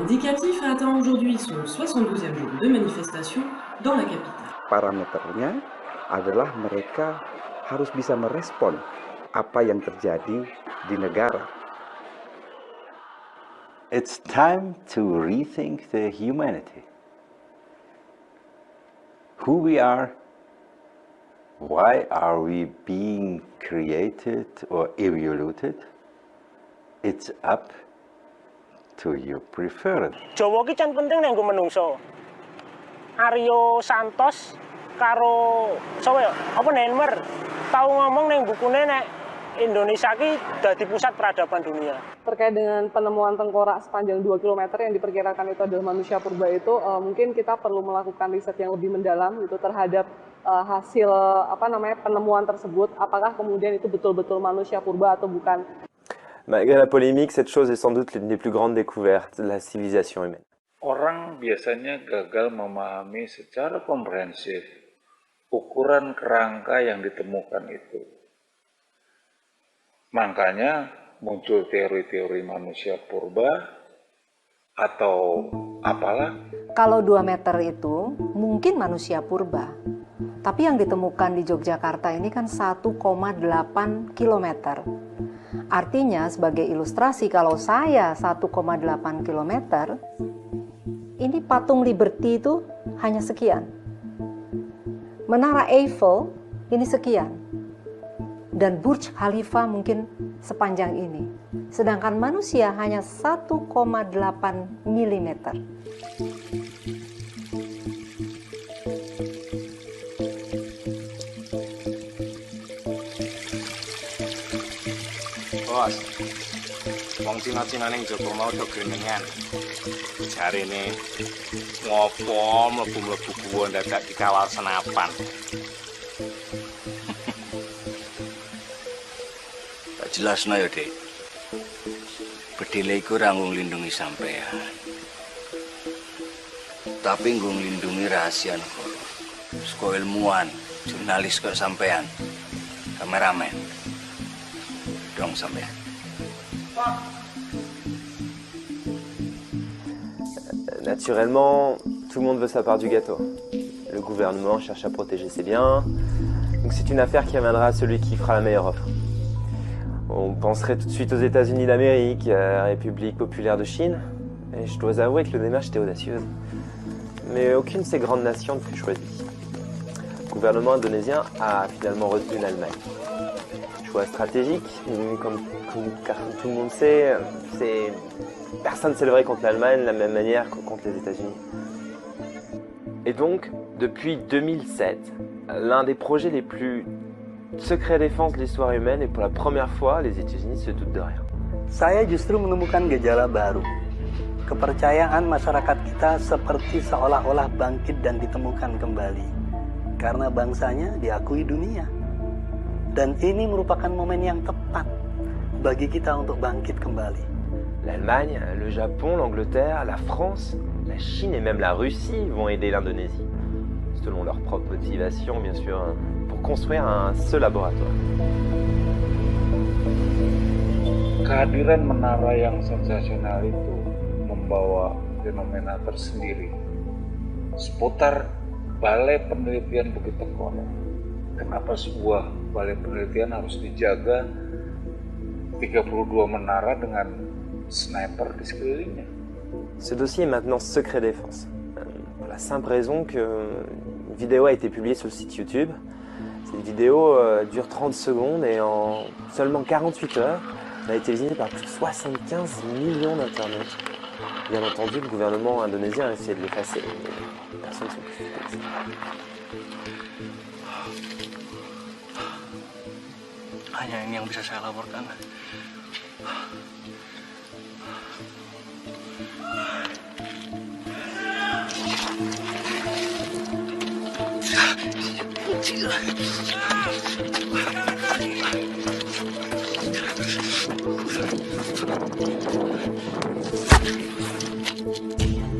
Indicatif a atteint aujourd'hui son 72e jour de manifestation dans la capitale. Parameternya adalah mereka harus bisa merespon apa yang terjadi di negara. It's time to rethink the humanity. Who we are, why are we being created or evoluted? It's up to you preferred. Jawa ki can penting nek nggo menungso. Aryo Santos karo sapa ya? Apa Nenmer tau ngomong ning bukune nek Indonesia ki dadi pusat peradaban dunia. Terkait dengan penemuan tengkorak sepanjang 2 km yang diperkirakan itu adalah manusia purba itu, mungkin kita perlu melakukan riset yang lebih mendalam gitu terhadap hasil penemuan tersebut. Apakah kemudian itu betul-betul manusia purba atau bukan? Malgré la polémique, cette chose est sans doute l'une des plus grandes découvertes de la civilisation humaine. Orang biasanya gagal memahami secara komprehensif ukuran kerangka yang ditemukan itu. Makanya muncul teori-teori manusia purba atau apalah. Kalau 2 meter itu mungkin manusia purba. Tapi yang ditemukan di Yogyakarta ini kan 1,8 kilometer. Artinya sebagai ilustrasi kalau saya 1,8 km, ini patung Liberty itu hanya sekian. Menara Eiffel ini sekian. Dan Burj Khalifa mungkin sepanjang ini. Sedangkan manusia hanya 1,8 mm. Bos, wong Cina-Cina ning Joko mau do genengan. Jarine ngopo mlebu-mlebu gua dadak dikawal senapan. Tak jelasno ya, Dik. Bedhile iku ora nglindungi sampean. Tapi nggo nglindungi rahasia negara. Saka ilmuwan, jurnalis kok sampean. Kameramen. Dong sampean. Naturellement, tout le monde veut sa part du gâteau. Le gouvernement cherche à protéger ses biens, donc c'est une affaire qui reviendra à celui qui fera la meilleure offre. On penserait tout de suite aux États-Unis d'Amérique, à la République populaire de Chine, et je dois avouer que le démarche était audacieuse. Mais aucune de ces grandes nations ne fut choisie. Le gouvernement indonésien a finalement retenu l'Allemagne. Choix stratégique, comme tout le monde sait, personne ne s'élèverait contre l'Allemagne de la même manière que contre les États-Unis. Et donc, depuis 2007, l'un des projets les plus secrets défense de l'histoire humaine, et pour la première fois, les États-Unis se doutent de rien. Saya justru menemukan gejala baru. Kepercayaan masyarakat kita seperti seolah-olah bangkit dan ditemukan kembali. Karena bangsanya diakui dunia. Dan ini merupakan momen yang tepat bagi kita untuk bangkit kembali. L'Allemagne, le Japon, l'Angleterre, la France, la Chine et même la Russie vont aider l'Indonésie, selon leur propre motivation bien sûr, pour construire un seul laboratoire. Kehadiran menara yang sensasional itu membawa fenomena tersendiri seputar Balai Penelitian Bukit Tengkorak. Kenapa sebuah balai penelitian harus dijaga 32 menara dengan sniper di sekelilingnya? Ce dossier est maintenant secret défense. Pour la simple raison qu'une vidéo a été publiée sur le site YouTube. Cette vidéo dure 30 secondes et en seulement 48 heures, elle a été visionnée par plus de 75 millions d'internautes. Bien entendu, le gouvernement indonésien a essayé de l'effacer, mais personne ne s'en occupe. Hanya ini yang bisa saya laporkan.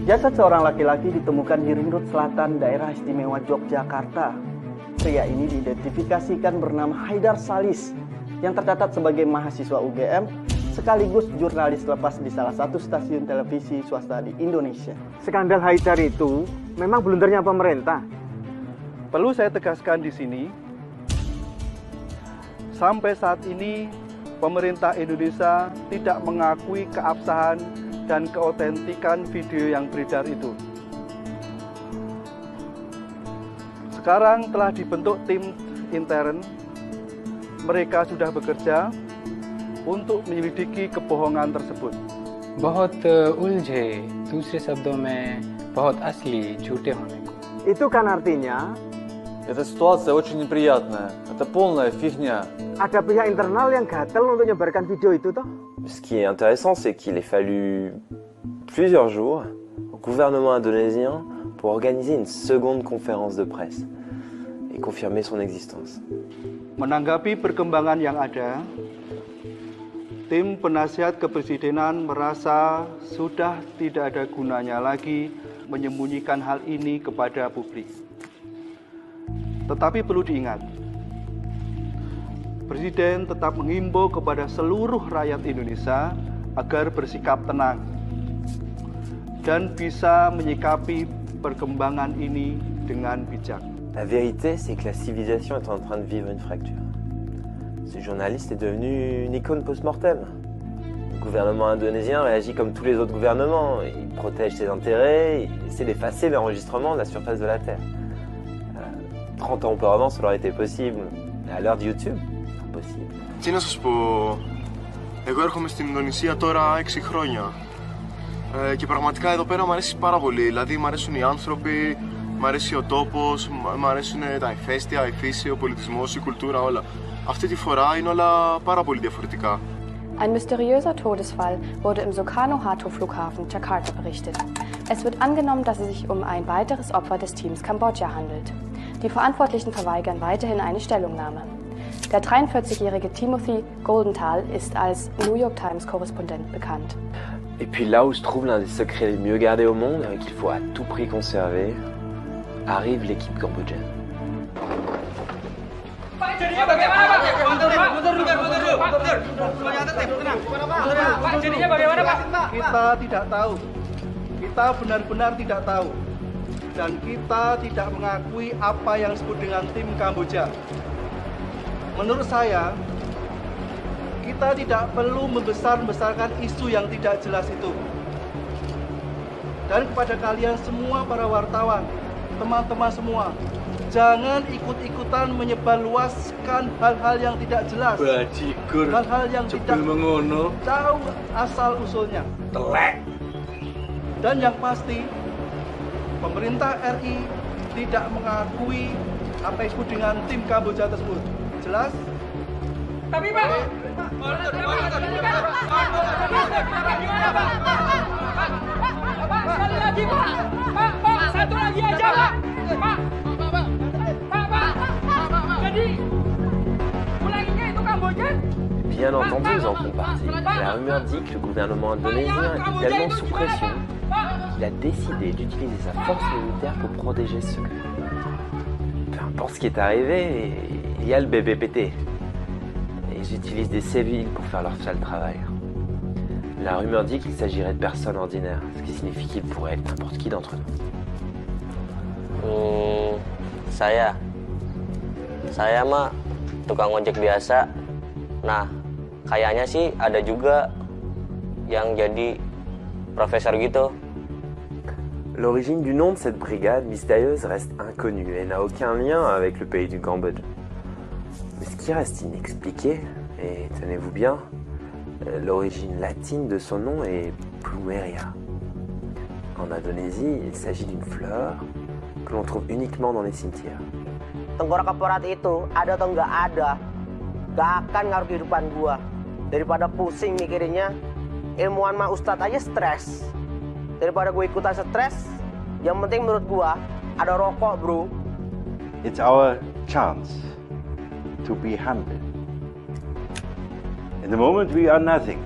Jasad seorang laki-laki ditemukan di Ring Road Selatan, daerah istimewa Yogyakarta. Pria ini diidentifikasikan bernama Haidar Salis, yang tercatat sebagai mahasiswa UGM sekaligus jurnalis lepas di salah satu stasiun televisi swasta di Indonesia. Skandal Haidar itu memang blundernya pemerintah. Perlu saya tegaskan di sini, sampai saat ini pemerintah Indonesia tidak mengakui keabsahan dan keotentikan video yang beredar itu. Sekarang telah dibentuk tim intern, mereka sudah bekerja untuk menyelidiki kebohongan tersebut. बहुत उलझे, दूसरे शब्दों में बहुत असली झूठे होने को. Itu kan artinya Эта ситуация очень неприятная. Это полная фигня. ada pihak internal yang gatel untuk menyebarkan video itu toh. Ce qui est intéressant, c'est qu'il ait fallu plusieurs jours au gouvernement indonésien pour organiser une seconde conférence de presse et confirmer son existence. Menanggapi perkembangan yang ada, tim penasihat kepresidenan merasa sudah tidak ada gunanya lagi menyembunyikan hal ini kepada publik. Tetapi perlu diingat, Presiden tetap menghimbau kepada seluruh rakyat Indonesia agar bersikap tenang dan bisa menyikapi perkembangan ini dengan bijak. La vérité, c'est que la civilisation est en train de vivre une fracture. Ce journaliste est devenu une icône post-mortem. Le gouvernement indonésien réagit comme tous les autres gouvernements. Il protège ses intérêts, il essaie d'effacer l'enregistrement de la surface de la Terre. 30 ans auparavant, ça aurait été possible. Mais à l'heure de YouTube, c'est impossible. Τι να σας πω, εγώ έρχομαι στην Ινδονησία τώρα 6 χρόνια και πραγματικά εδώ πέρα μου αρέσει πάρα πολύ. Δηλαδή μου αρέσουν οι άνθρωποι, μου αρέσει ο τόπος, μου αρέσουν τα ηφαίστεια, η φύση, ο πολιτισμός, η κουλτούρα, όλα. Αυτή τη φορά είναι όλα πάρα πολύ διαφορετικά. Ein mysteriöser Todesfall wurde im Sukarno-Hato-Flughafen Jakarta berichtet. Es wird angenommen, dass es sich um ein weiteres Opfer des Teams Kambodscha handelt. Die Verantwortlichen verweigern weiterhin eine Stellungnahme. Der 43-jährige Timothy Goldenthal ist als New York Times-Korrespondent bekannt. Et puis là où se trouve l'un des secrets les mieux gardés au monde, qu'il faut à tout prix conserver, arrive l'équipe cambodgienne. Kita tidak tahu. Kita benar-benar tidak tahu. Dan kita tidak mengakui apa yang disebut dengan tim Kamboja. Menurut saya, kita tidak perlu membesar-besarkan isu yang tidak jelas itu. Dan kepada kalian semua para wartawan, teman-teman semua, jangan ikut-ikutan menyebarluaskan hal-hal yang tidak jelas. Hal-hal yang tidak tahu asal-usulnya. Dan yang pasti, pemerintah RI tidak mengakui apa yang disebut dengan tim Kamboja tersebut. Jelas? Tapi Pak, sekali lagi Pak, satu lagi aja Pak, jadi ulanginya itu Kamboja? Bien entendu, ils en font partie. La rumeur dit que le gouvernement indonésien est tellement sous pression qu'il a décidé d'utiliser sa force militaire pour protéger ce secret. Peu importe ce qui est arrivé, il y a le BBPT. Et ils utilisent des civils pour faire leur sale travail. La rumeur dit qu'il s'agirait de personnes ordinaires, ce qui signifie qu'il pourrait être n'importe qui d'entre nous. Saya mah tukang ojek biasa. Nah, kayaknya sih ada juga yang jadi profesor gitu. L'origine du nom de cette brigade mystérieuse reste inconnue et n'a aucun lien avec le pays du Cambodge. Mais ce qui reste inexpliqué, et tenez-vous bien, l'origine latine de son nom est Plumeria. En Indonésie, il s'agit d'une fleur que l'on trouve uniquement dans les cimetières. Tengkorak keporat itu ada atau nggak ada, nggak akan ngaruh kehidupan gua. Daripada pusing mikirinnya, ilmuwan mah ustadz aja stres. Daripada gue ikutan stres, yang penting menurut gua ada rokok, bro. It's our chance to be humble. In the moment we are nothing.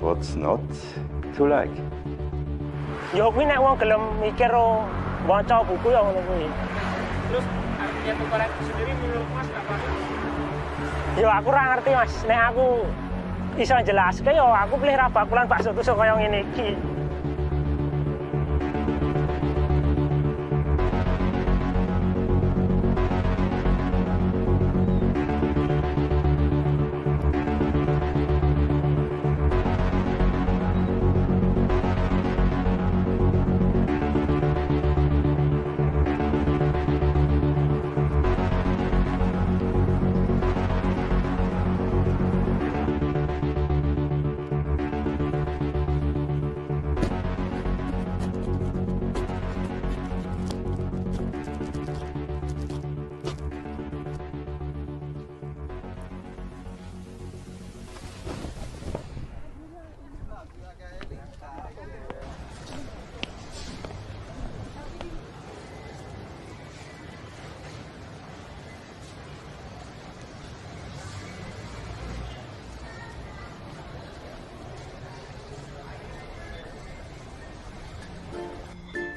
What's not to like? Yo kuwi nek wong gelem mikir baca buku ya ngono kuwi. Terus artinya tengkorak sendiri menurut Mas apa? Yo aku ora ngerti Mas, nek aku iso jelaske yo aku pilih ra bakulan bakso tusuk kaya ngene iki.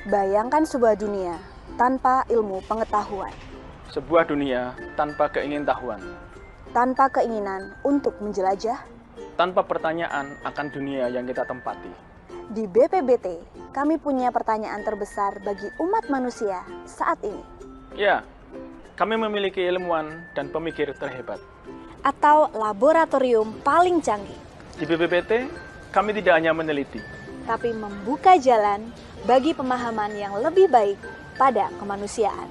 Bayangkan sebuah dunia tanpa ilmu pengetahuan. Sebuah dunia tanpa keingintahuan. Tanpa keinginan untuk menjelajah. Tanpa pertanyaan akan dunia yang kita tempati. Di BPBT, kami punya pertanyaan terbesar bagi umat manusia saat ini. Ya, kami memiliki ilmuwan dan pemikir terhebat. Atau laboratorium paling canggih. Di BPBT, kami tidak hanya meneliti, tapi membuka jalan bagi pemahaman yang lebih baik pada kemanusiaan.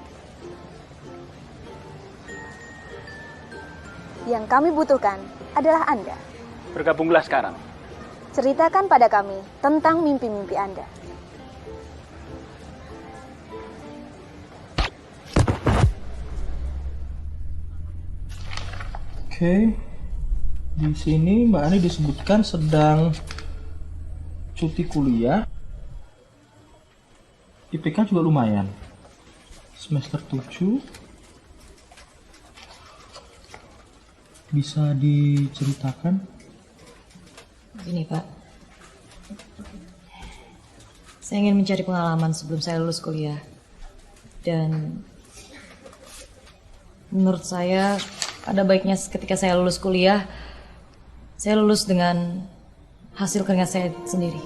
Yang kami butuhkan adalah Anda. Bergabunglah sekarang. Ceritakan pada kami tentang mimpi-mimpi Anda. Oke, di sini Mbak Ani disebutkan sedang cuti kuliah. IPK juga lumayan. Semester 7. Bisa diceritakan? Gini Pak, saya ingin mencari pengalaman sebelum saya lulus kuliah. Dan menurut saya ada baiknya ketika saya lulus kuliah, saya lulus dengan hasil keringat saya sendiri.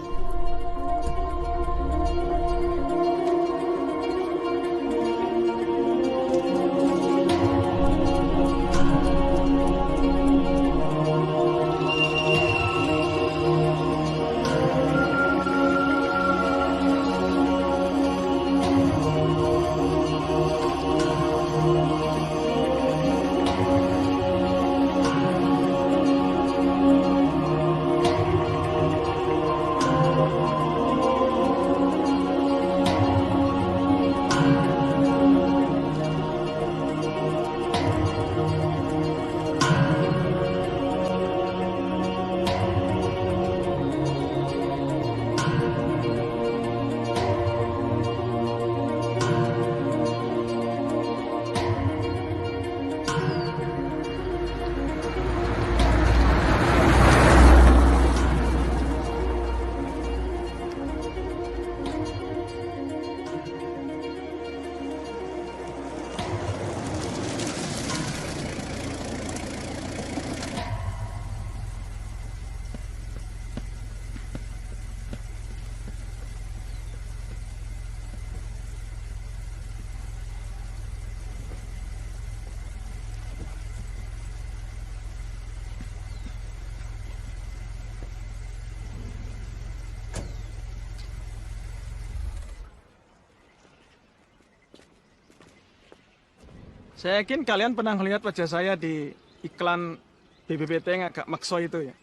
Saya yakin kalian pernah melihat wajah saya di iklan BPBT yang agak makso itu ya.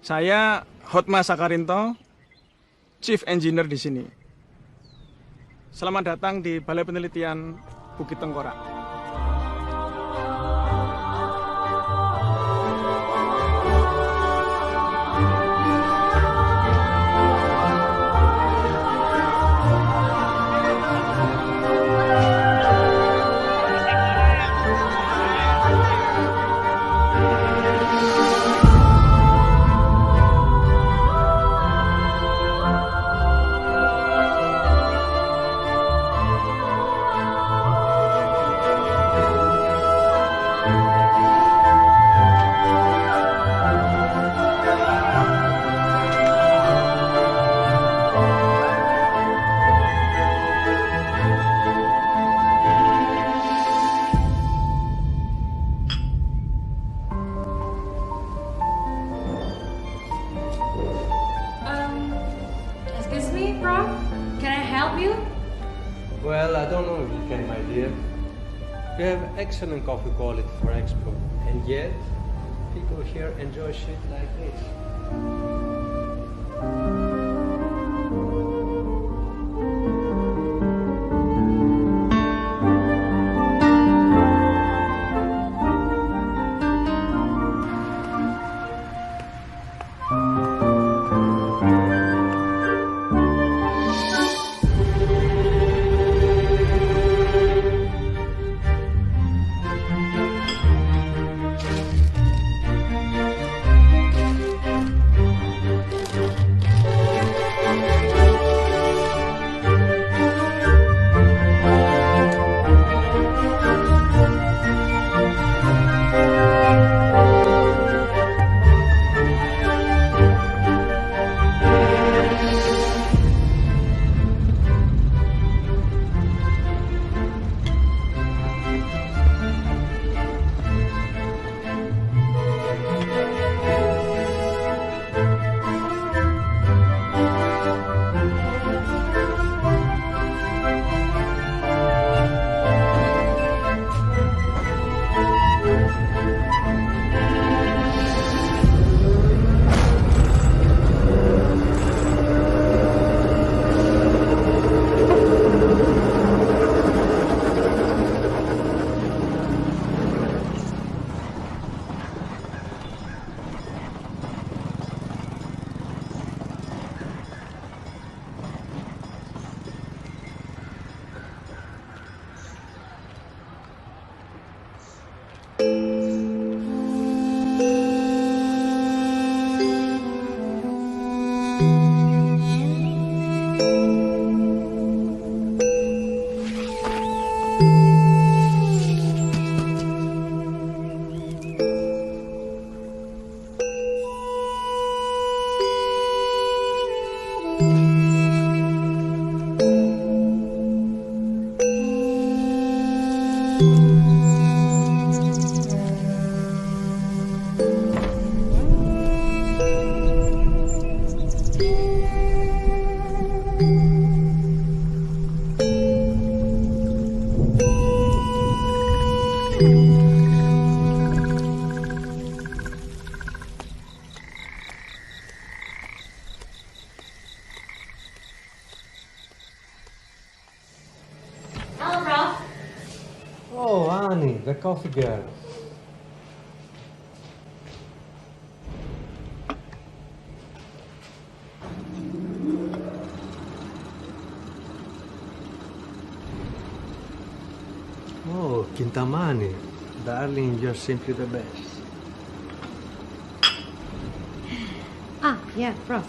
Saya Hotma Sakarinto, Chief Engineer di sini. Selamat datang di Balai Penelitian Bukit Tengkorak. Prof. Can I help you? Well, I don't know if you can, my dear. You have excellent coffee quality for export, and yet people here enjoy shit like this. Halo, Prof. Oh, Annie, the coffee girl. Oh, Kintamani. Darling, you're simply the best. Ah, yeah, Prof.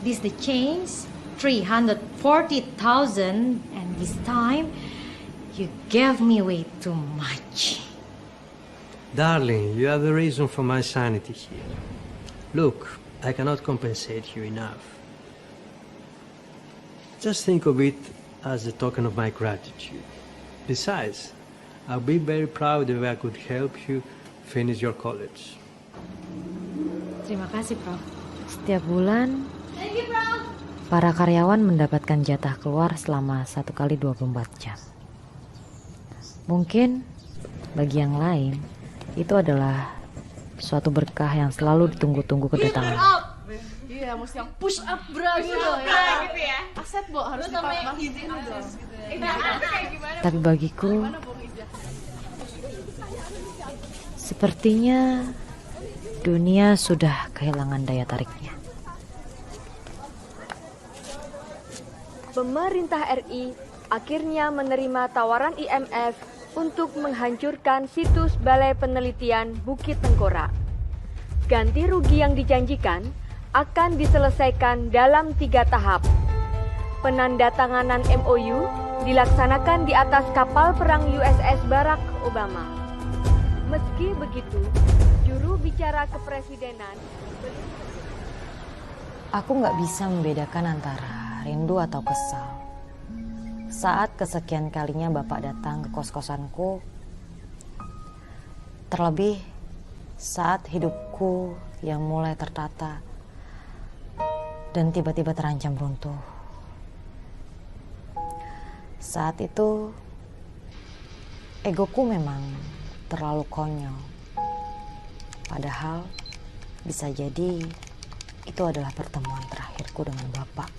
This the change, 340,000, and this time you gave me way too much. Darling, you are the reason for my sanity here. Look, I cannot compensate you enough. Just think of it as a token of my gratitude. Besides, I'll be very proud if I could help you finish your college. Terima kasih, Prof. Setiap bulan, para karyawan mendapatkan jatah keluar selama 1 kali 24 jam. Mungkin bagi yang lain, itu adalah suatu berkah yang selalu ditunggu-tunggu kedatangan. Iya, mesti yang push up bra gitu ya. Gitu ya. Aset, Bo, harus dipakai izin dong. Tapi bagiku, sepertinya dunia sudah kehilangan daya tariknya. Pemerintah RI akhirnya menerima tawaran IMF untuk menghancurkan situs Balai Penelitian Bukit Tengkorak. Ganti rugi yang dijanjikan akan diselesaikan dalam 3 tahap. Penandatanganan MOU dilaksanakan di atas kapal perang USS Barack Obama. Meski begitu, juru bicara kepresidenan... Aku nggak bisa membedakan antara rindu atau kesal. Saat kesekian kalinya Bapak datang ke kos-kosanku, terlebih saat hidupku yang mulai tertata dan tiba-tiba terancam runtuh. Saat itu egoku memang terlalu konyol. Padahal bisa jadi itu adalah pertemuan terakhirku dengan Bapak.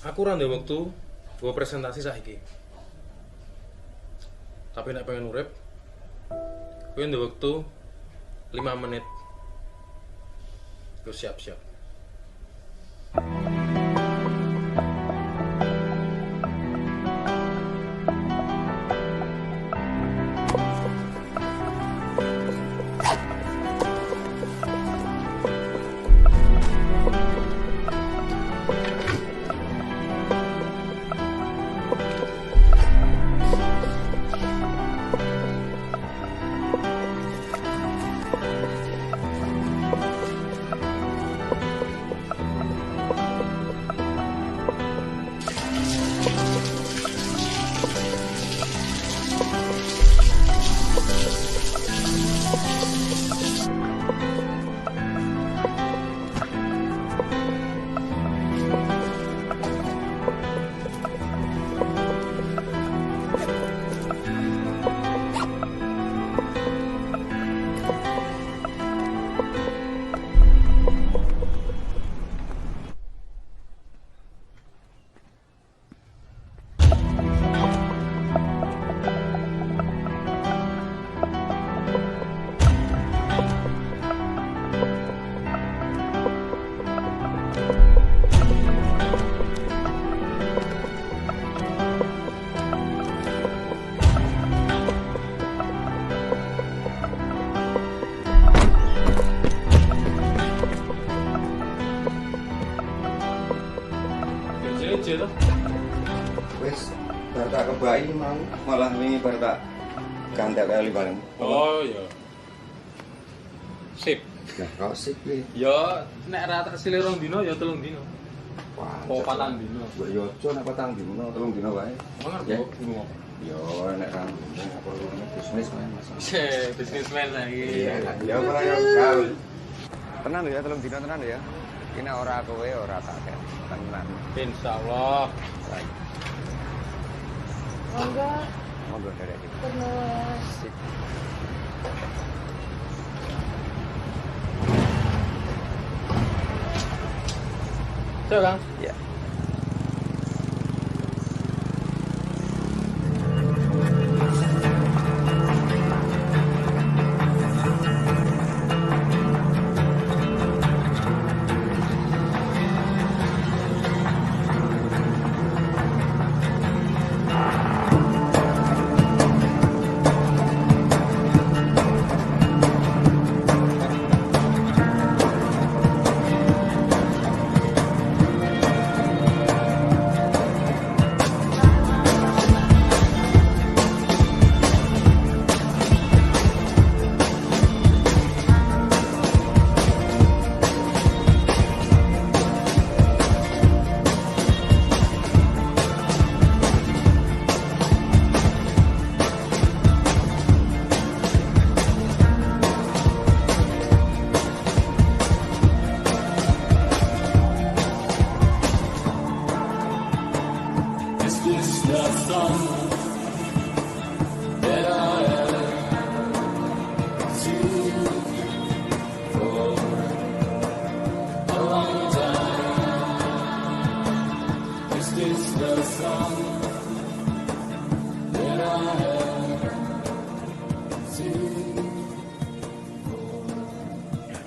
Aku ora ndek wektu gue presentasi saiki. Tapi nek pengen urip, gue ndek wektu 5 menit. Gue siap-siap. J tuh. Wes, bar tak kebai mau malah wingi bar tak gandak kali bareng. Oh iya. Sip. Nah, kok sip iki? Ya nek ra tak silih 2 dino ya 3 dino. Wah, oh 4 dino. Mbok yo aja nek 4 dino, 3 dino wae. Ya. Yo nek ra perlu bisnis wae Mas. Bisnismen lagi. Iya, ya ora yo gaul. Tenan ya 3 dino tenan ya. Ini ora kowe ora tak kek. Tenan. Insyaallah. Monggo. Monggo derek. Terus. Sip. Coba Kang. Ya.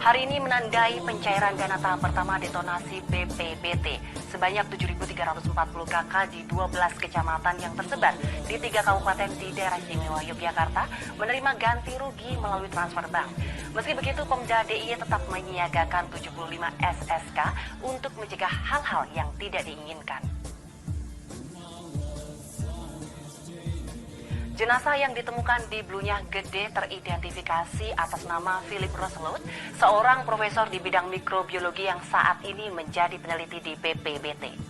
Hari ini menandai pencairan dana tahap pertama detonasi BPBT sebanyak 7.340 KK di 12 kecamatan yang tersebar di 3 kabupaten di daerah istimewa Yogyakarta menerima ganti rugi melalui transfer bank. Meski begitu, Pemda DIY tetap menyiagakan 75 SSK untuk mencegah hal-hal yang tidak diinginkan. Jenazah yang ditemukan di Blunyah Gede teridentifikasi atas nama Philip Roselot, seorang profesor di bidang mikrobiologi yang saat ini menjadi peneliti di BPBT.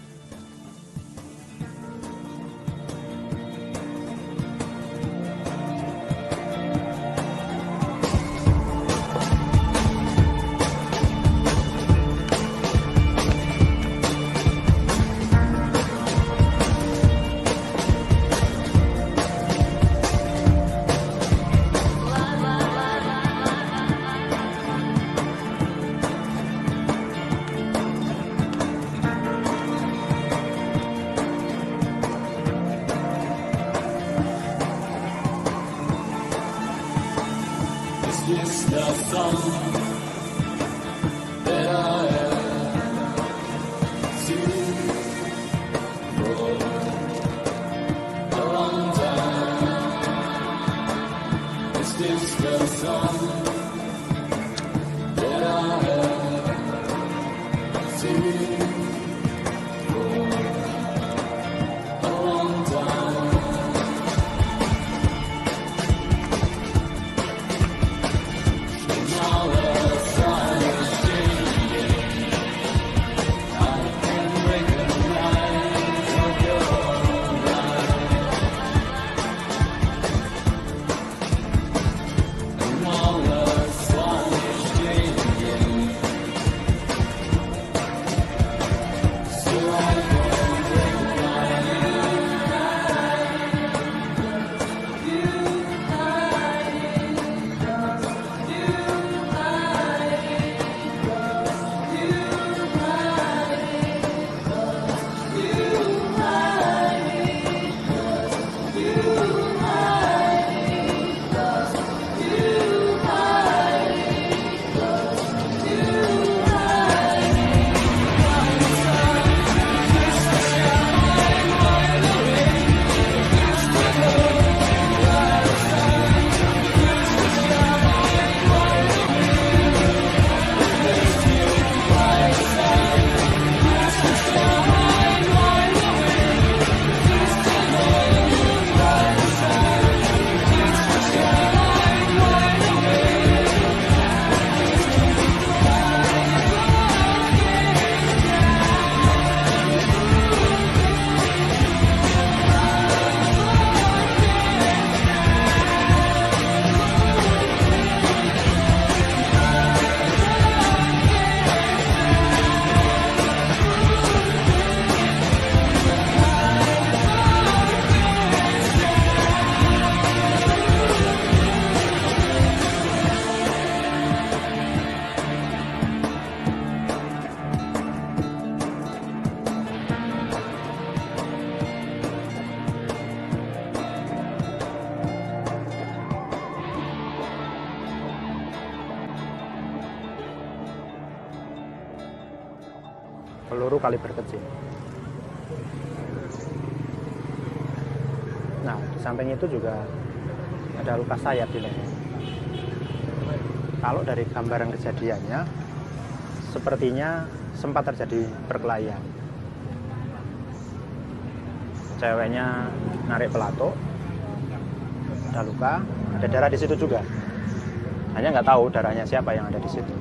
peluru kaliber kecil. Nah, di samping itu juga ada luka sayat di leher. Kalau dari gambaran kejadiannya, sepertinya sempat terjadi perkelahian. Ceweknya narik pelatuk, ada luka, ada darah di situ juga. Hanya nggak tahu darahnya siapa yang ada di situ.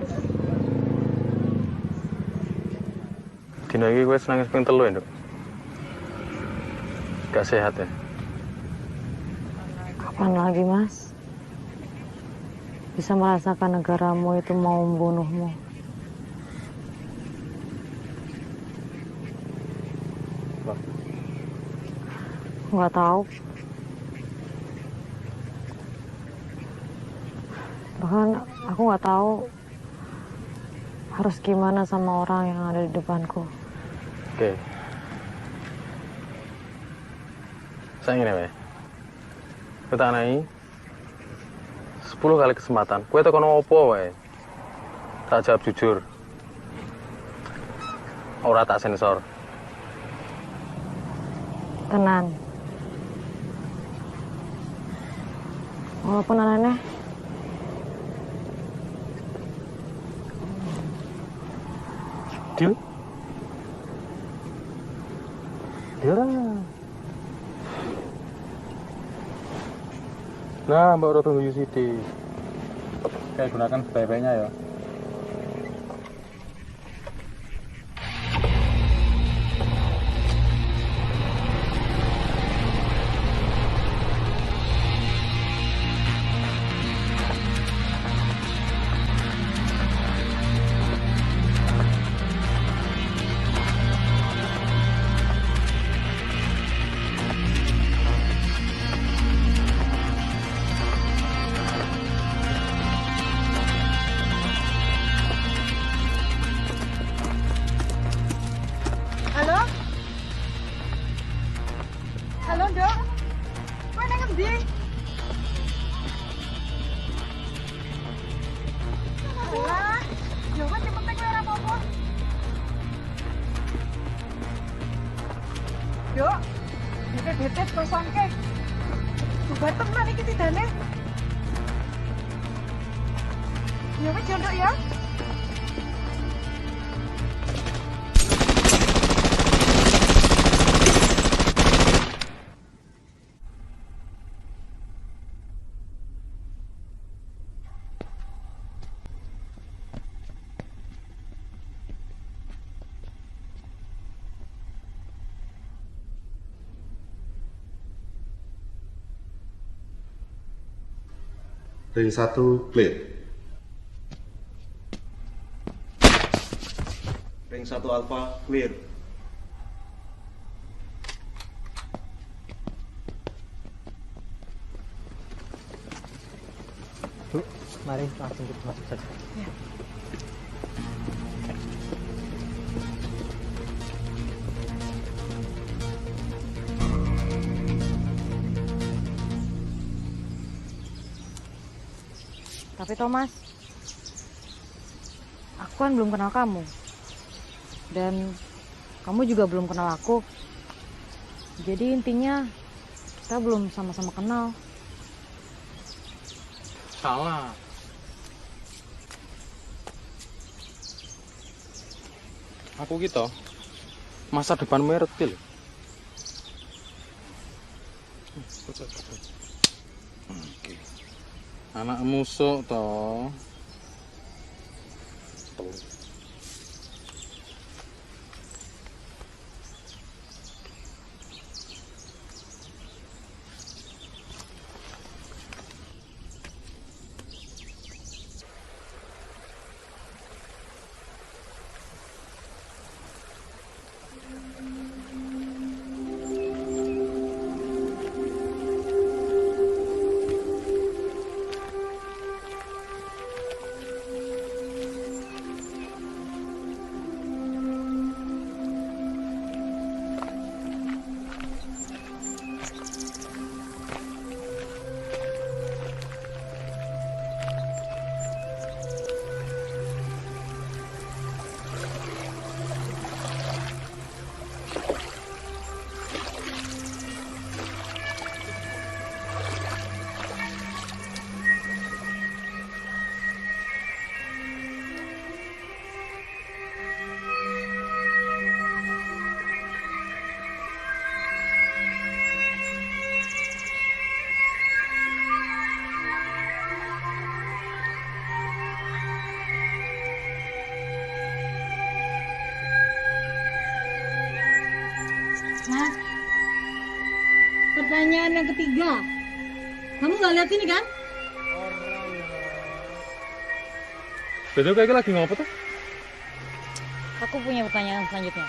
Dino iki kowe nangis ping 3 ya, Nduk. Gak sehat ya? Kapan lagi, Mas? Bisa merasakan negaramu itu mau membunuhmu. Nggak tahu. Bahkan aku nggak tahu harus gimana sama orang yang ada di depanku. Oke. Saya ingin ya, kita nai 10 kali kesempatan. Kue tekan opo wae. Tak jawab jujur. Ora tak sensor. Tenan. Walaupun aneh-aneh. Deal? Deal lah. Nah, Mbak udah tunggu UCD. Saya gunakan sebaik-baiknya ya. Halo? Halo, Dok. Kowe nang endi? Alah, yo kan cepet kowe ora apa-apa. Dok, bete kosongke. Bubar tenan iki tidane. Yo wis, Dok ya. Ring 1 clear. Ring 1 alpha clear. Bu, mari langsung kita masuk saja. Ya. Tapi Thomas, aku kan belum kenal kamu. Dan kamu juga belum kenal aku. Jadi intinya kita belum sama-sama kenal. Salah. Aku gitu. Masa depan mertil. Anak musuh toh. Nah, pertanyaan yang ketiga. Kamu nggak lihat ini kan? Betul kayak lagi ngopo tuh? Aku punya pertanyaan selanjutnya.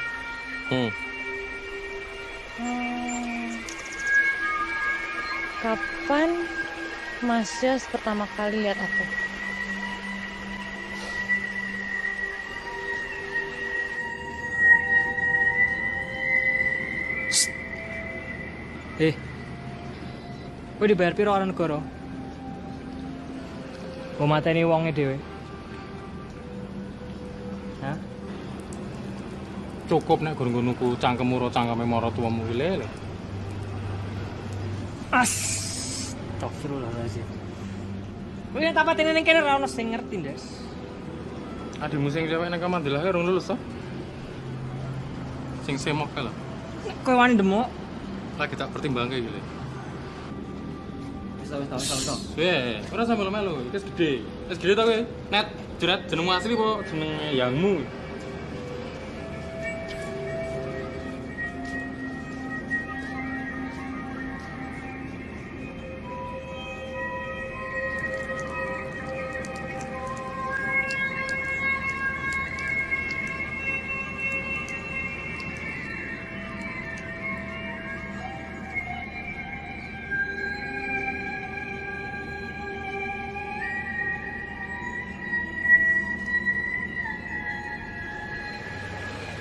Kapan Mas Yos pertama kali lihat aku? Kowe dibayar piro karo negara? Mbok mateni wonge dhewe. Hah? Cukup nek gur nuku cangkemmu ro cangkeme maratuwamu ki lele. Astagfirullahaladzim. Kowe nek tak pateni ning kene ora ono sing ngerti, Ndes. Adikmu sing cewek nang kamar dilahir urung lulus toh? Sing semok kae lho. Kowe wani demok. Lagi tak pertimbangke iki lho. Wis Ora sampe melu, iki gede. Wis gede ta kowe? Net, jerat jenengmu asli apa jeneng yangmu?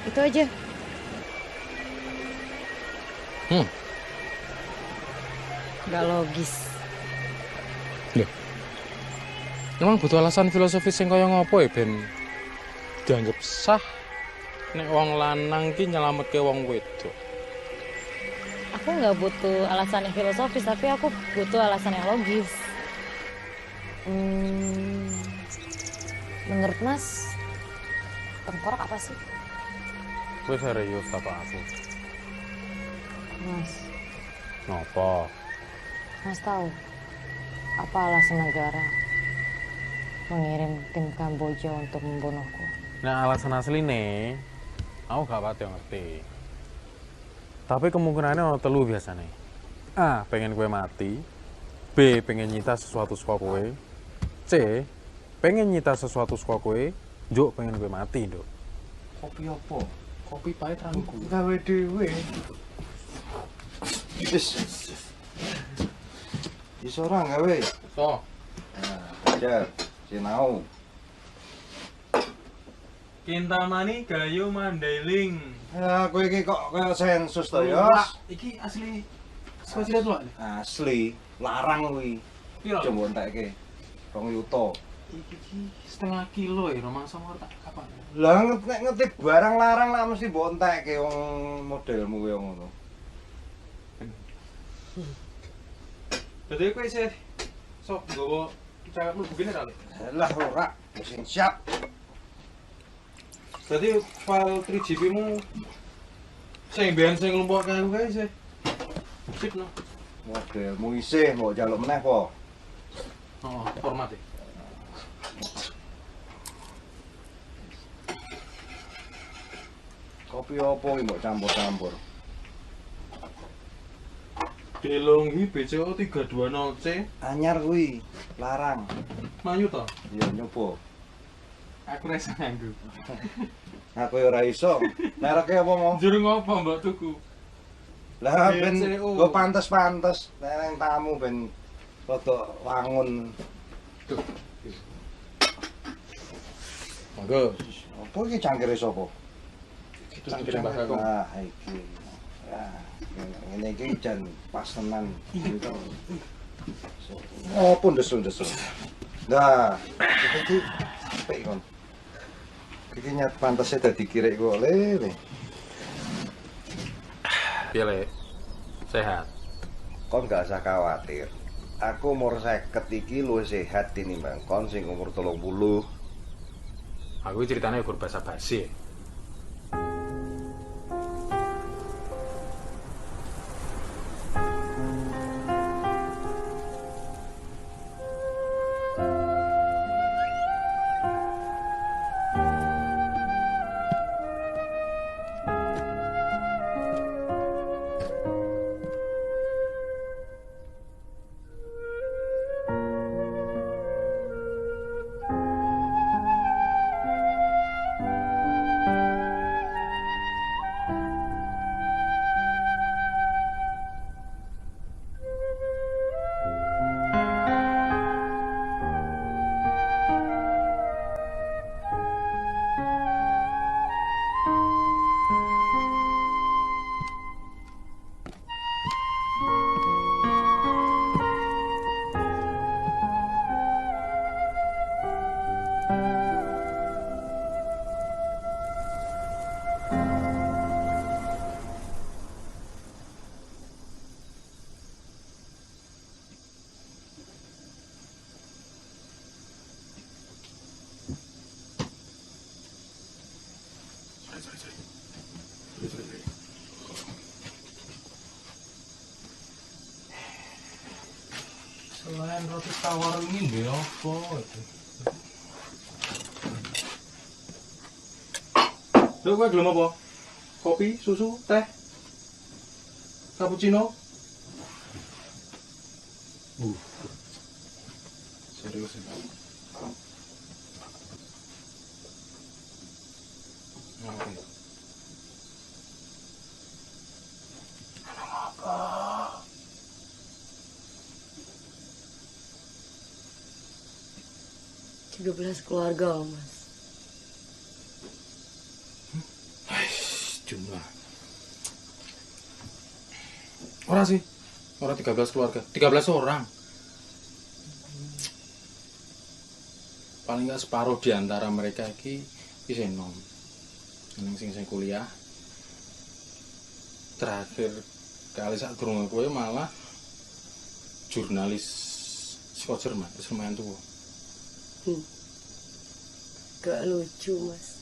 Itu aja. Gak logis. Loh. Emang butuh alasan filosofis sing kaya ngopo ya ben dianggap sah nek wong lanang ki nyelametke wong wedok. Aku nggak butuh alasan yang filosofis, tapi aku butuh alasan yang logis. Menurut Mas, tengkorak apa sih? Kowe serius apa aku? Mas, Napa? Mas tahu apa alasan negara mengirim tim Kamboja untuk membunuhku? Nah alasan asli nih, aku gak pati ngerti. Tapi kemungkinannya ono telu biasanya. A, pengen kue mati. B, pengen nyita sesuatu saka kowe. C, pengen nyita sesuatu saka kowe. Juk pengen kue mati, Nduk. Kopi apa? Kopi pahit rangku. Gawe dhewe. Iso ora gawe? So. Ajar, sinau. Kintamani Gayo Mandailing. Ya, kowe iki kok kaya sensus to, ya? Iki asli Swasilia tuwa. Asli, larang kuwi. Piro? Coba entekke. 2 yuta. Iki setengah kilo ya, Romang sama tak kapan? Lah nek ngetip barang larang lah mesti mbok entekke wong modelmu kowe ngono. Dadi kowe isih sok nggawa cewekmu begini kali. Lah ora, sing siap. Dadi file 3GP-mu sing mbiyen sing nglumpukke aku kae isih sip no. Modelmu isih mbok jaluk meneh po. Oh, format e. Kopi apa iki mbok campur-campur? Delonghi BCO 320C Anyar kuwi, larang. Mayu to? Iya nyoba. Aku ra iso nganggo. Aku ya ora iso. Mereke apa mau? Jurung apa mbok tuku? Lah ben BCO. go pantes-pantes nang tamu ben rada wangun. Tuh. Monggo. Apa iki cangkire sapa? Cangkire Mbah Kakung. Ah, iki. Ya, ngene iki jan pas tenan. Oh, pun desu-desu. Nah, iki apik kon. Iki nyat pantese dadi kirek kok lele. Piye, Lek? Sehat. Kon gak usah khawatir. Aku umur 50 iki luwih sehat tinimbang kon sing umur 30. Aku ceritanya gur basa-basi. Selain roti tawar ini nggih apa itu? Lho kowe gelem apa? Kopi, susu, teh? Cappuccino? Serius ini. Oke. Apa? Tiga 13 keluarga, Mas. Jumlah. Ora sih. Ora 13 keluarga. 13 orang. Paling nggak separuh di antara mereka iki wis enom. Sing kuliah. Terakhir kali sak durung kowe malah jurnalis saka Jerman, wis lumayan tuwa. Gak lucu, Mas.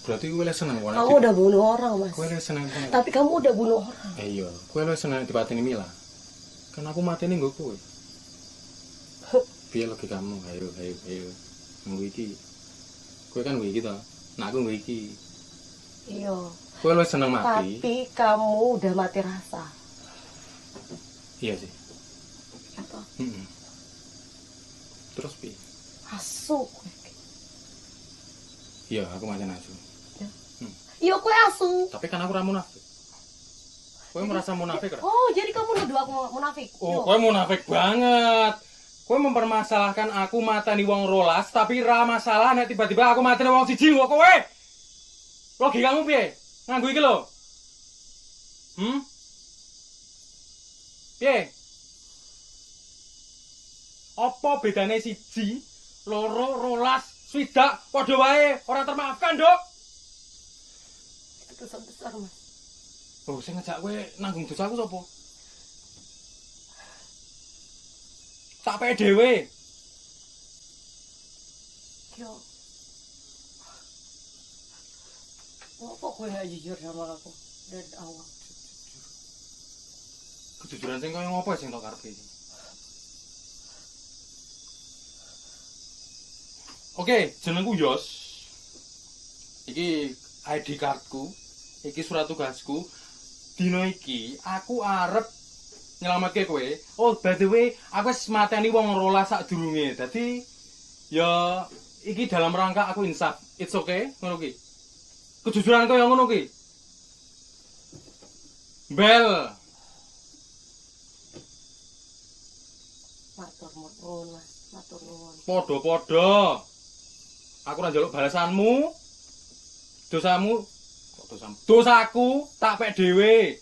Berarti kowe seneng wae. Kamu udah bunuh orang, Mas. Kowe seneng. Tapi kamu udah bunuh orang. Iya, kowe seneng dipateni Mila. Kan aku mateni nggo kowe. Piye lagi kamu? Ayo. Nggo iki. Kowe kan nggo iki to. Nah aku nggo iki. Iya. Kowe lu seneng mati. Tapi kamu udah mati rasa. Iya sih. Apa? Terus piye? Asu. Iya, aku macam asu. Iya, kowe asu. Tapi kan aku ora munafik. Kowe merasa munafik ora? Oh, jadi kamu nuduh aku munafik. Oh, kowe munafik banget. Kowe mempermasalahkan aku mateni wong rolas, tapi ra masalah nek tiba-tiba aku mateni wong siji kok kowe. Logikamu piye? Nganggo iki lho. Piye? Apa bedane siji, loro, rolas, swidak, padha wae, ora termaafkan, Dok. Itu dosa besar, Mas. Oh, sing ngejak kowe nanggung dosaku sapa? Tak peke dhewe. Yo. Apa kowe gak jujur sama aku dari awal? Kejujuran sing kaya ngopo sing tok karepe iki? Oke, jenengku Yos. Iki ID cardku, iki surat tugasku. Dino iki aku arep nyelametke kowe. Oh, by the way, aku wis mateni wong rolas sadurunge. Dadi ya iki dalam rangka aku insaf. It's okay, ngono ki. Kejujuran kaya ngono ki. Bel. Matur nuwun, Mas. Matur nuwun. Podo-podo. Aku ora njaluk balasanmu. Dosamu, kok dosamu? Dosaku tak pek dhewe.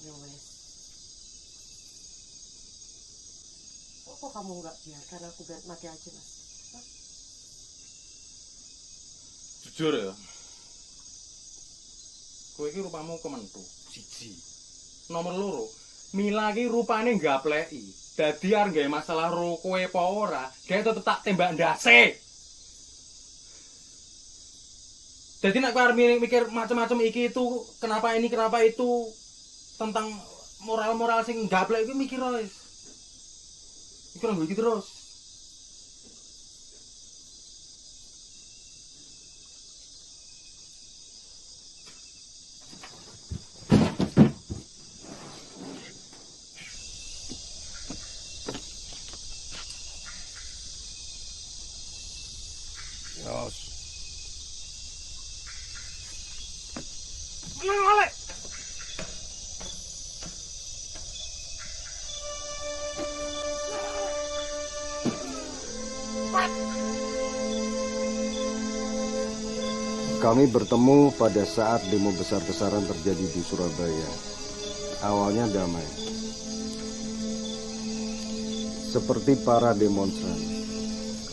Ya wes. Kok kamu nggak biarkan aku mati aja, Mas? Jujur ya. Kowe iki rupamu kementu, siji. Nomor loro, Mila iki rupane gapleki. Dadi arep gawe masalah ro kowe apa ora, dhek tetep tak tembak ndase. Jadi nak kowe mikir macam-macam iki itu, kenapa ini, kenapa itu, tentang moral-moral sing gaplek iki mikir wis. Mikir nggo iki terus. Yos. Oleh. Kami bertemu pada saat demo besar-besaran terjadi di Surabaya. Awalnya damai. Seperti para demonstran,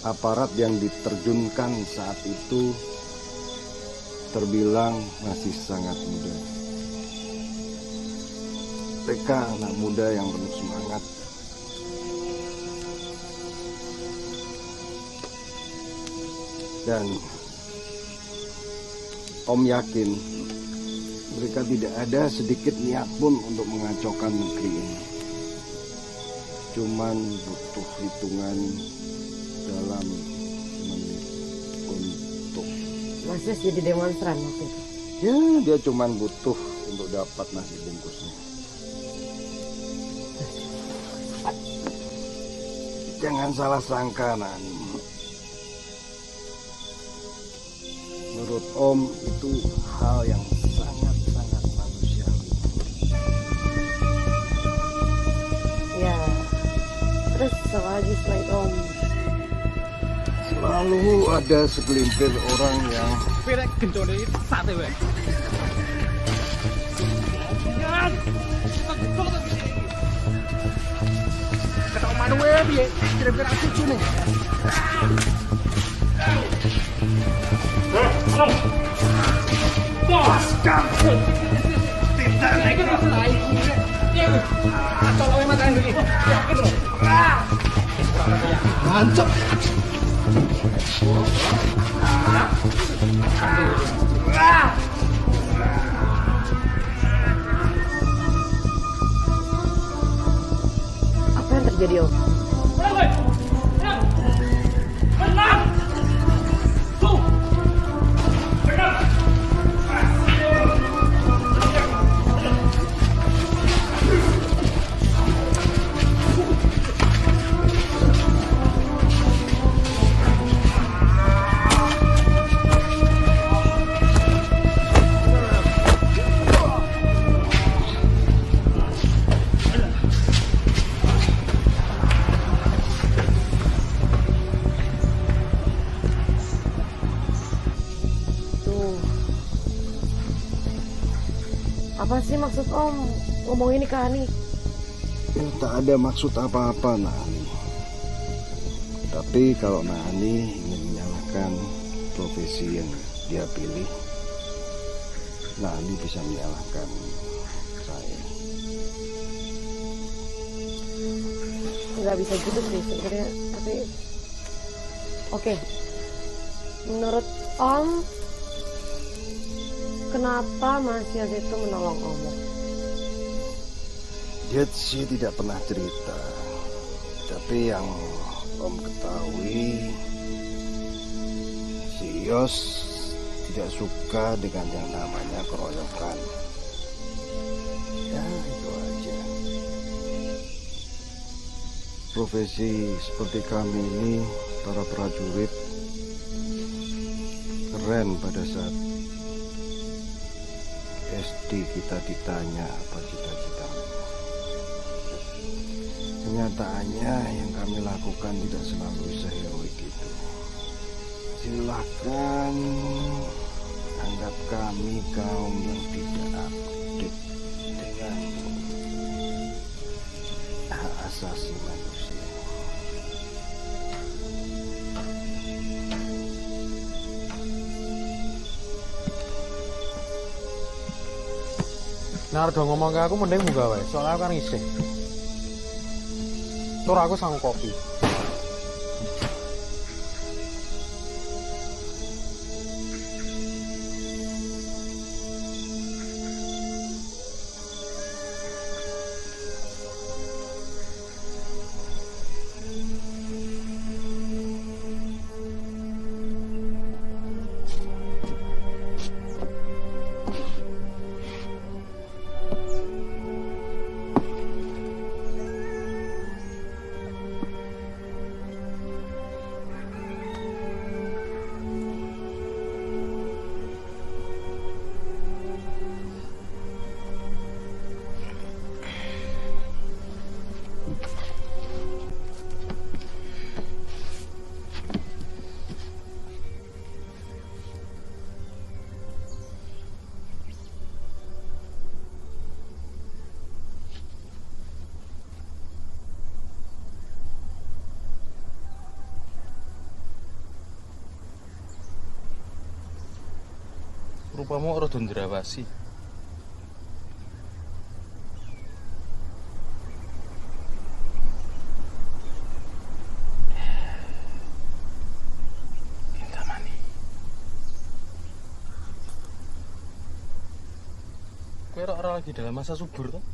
aparat yang diterjunkan saat itu terbilang masih sangat muda. Mereka anak muda yang penuh semangat. Dan Om yakin mereka tidak ada sedikit niat pun untuk mengacaukan negeri ini. Cuman butuh hitungan dalam menit untuk... Mas Yos jadi demonstran waktu itu? Ya, dia cuman butuh untuk dapat nasi bungkusnya. Jangan salah sangka, Nani. Menurut Om itu hal yang sangat-sangat manusiawi. Ya, terus apa lagi selain Om? Selalu ada segelintir orang yang... Pirek gencone sate wae. Ketau mana wae piye? Kira-kira aku cune. Bos, kamu tidak lagi lain. Tolong matakan dulu. Yakin loh. Mantap. Apa yang terjadi, Om? Apa sih maksud Om ngomong ini ke Ani? Ya, tak ada maksud apa-apa, Nani. Tapi kalau Nani ingin menyalahkan profesi yang dia pilih, Nani bisa menyalahkan saya. Nggak bisa gitu sih sebenarnya, tapi oke. Menurut Om, kenapa Mas Yos itu menolong Om? Dia sih tidak pernah cerita. Tapi yang Om ketahui, si Yos tidak suka dengan yang namanya keroyokan. Ya, itu aja. Profesi seperti kami ini, para prajurit, keren pada saat SD kita ditanya apa cita-citamu. Kenyataannya yang kami lakukan tidak selalu seheroik itu. Silakan anggap kami kaum yang tidak update dengan hak asasi manusia. Nah, udah ngomong ke aku mending munggah wae, soalnya aku kan ngisih. Tur aku sang kopi. Rupamu rada ndrawasi. Kintamani. Kowe ora lagi dalam masa subur toh?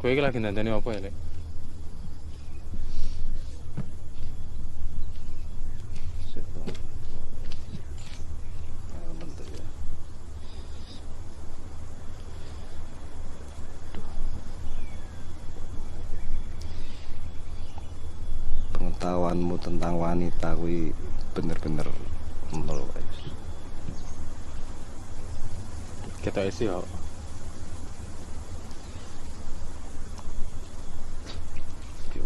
Kowe iki lagi ndandani apa ya, Lek? Pengetahuanmu tentang wanita kuwi bener-bener nol, guys. Ketok isi kok.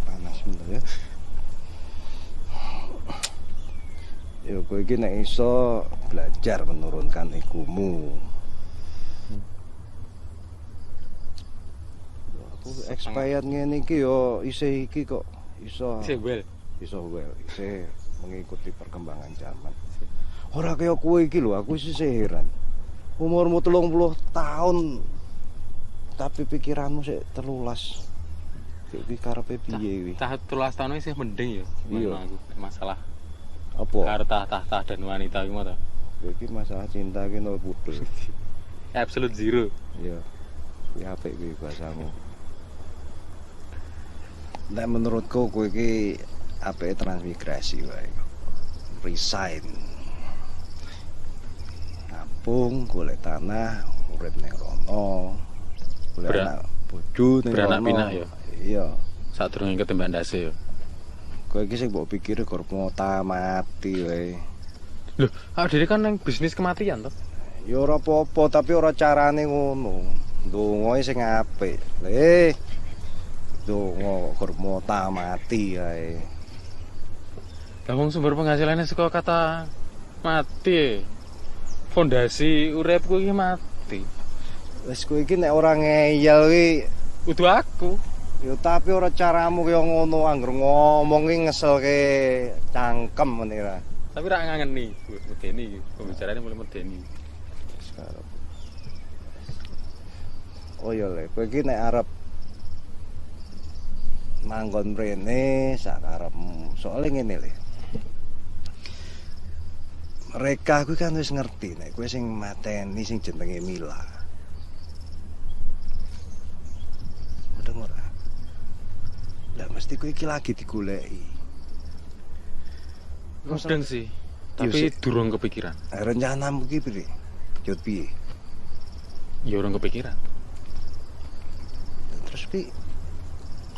Panas bener ya. Ya kowe iki nek iso belajar menurunkan egomu. Aku expired ngene iki yo isih iki kok iso. Iso well, isih mengikuti perkembangan zaman. Ora kaya kowe iki lho, aku isih heran. Umurmu 30 tahun tapi pikiranmu sik 13. Iki karepe piye iki? Cah 13 tahun isih mending ya. Iya. Aku masalah apa? Harta, tahta dan wanita iki mah ta. Iki masalah cinta ki nol pudul. Absolute zero. Iya. Kuwi apik kuwi bahasamu. Nek menurutku kowe iki apike transmigrasi wae. Resign. Kampung, golek tanah, urip ning rono. Golek anak bojo ning rono. Beranak pinak ya. Iya. Sadurunge ketembak ndase ya. Kowe iki sing mbok pikir kormota mati wae. Loh, awak dhewe kan nang bisnis kematian toh. Ya ora apa-apa, tapi ora carane ngono. Ndonga sing apik. Ndonga kormota mati wae. Lah wong sumber penghasilannya saka kata mati. Fondasi uripku iki mati. Wis kowe iki nek ora ngeyel kuwi kudu aku. Ya tapi ora caramu kaya ngono, angger ngomong ki ngeselke cangkem ngene ra. Tapi ra ngangeni, medeni iki. Pembicarane mulai medeni. Sekarang. Oh ya le, kowe iki nek arep manggon mrene sak karepmu. Soale ngene le. Mereka kuwi kan wis ngerti nek kowe sing mateni sing jenenge Mila. Mudeng ora? Lah mesti kowe iki lagi digoleki. Mudeng sih. Tapi durung kepikiran. Rencanamu ki piye? Yo piye? Ya urung kepikiran. Terus piye?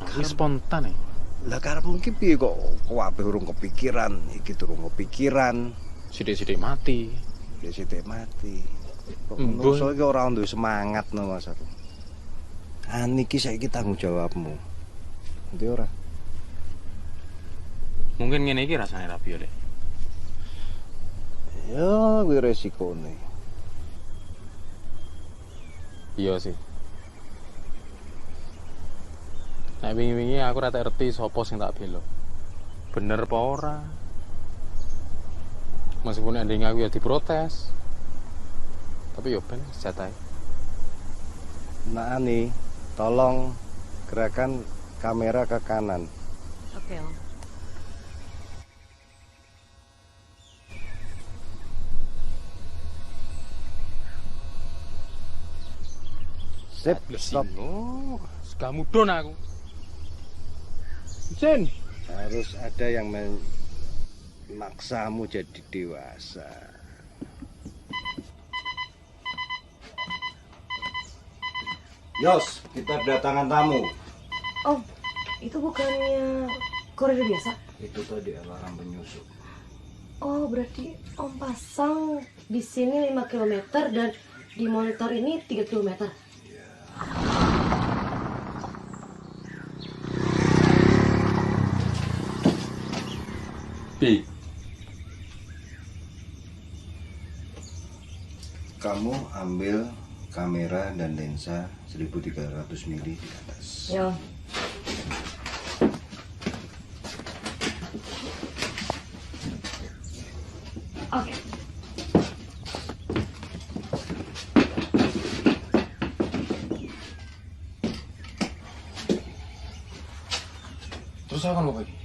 Aku spontan ya. Lah karepmu ki piye kok kabeh urung kepikiran, iki durung kepikiran. Sithik-sithik mati. Sithik mati. Kok menungso iki ora duwe semangat no Mas aku. Niki saiki tanggung jawabmu. Ngerti ora? Mungkin ngene iki rasane rapi ya, Lek. Ya, kuwi resikone. Iya sih. Nek wingi-wingi aku ora ngerti sapa sing tak bela. Bener apa ora? Meskipun ending aku ya diprotes. Tapi yo ben sejatae. Nah, Ani, tolong gerakan kamera ke kanan. Oke, Om. Sip, stop. Oh, kamu don aku. Jen, harus ada yang memaksamu jadi dewasa. Yos, kita kedatangan tamu. Om, itu bukannya koridor biasa? Itu tadi alarm penyusup. Oh, berarti Om pasang di sini 5 km dan di monitor ini 3 km. Pi. Kamu ambil kamera dan lensa 1300 mili di atas. Ya. Oke. Terus apa lo lagi?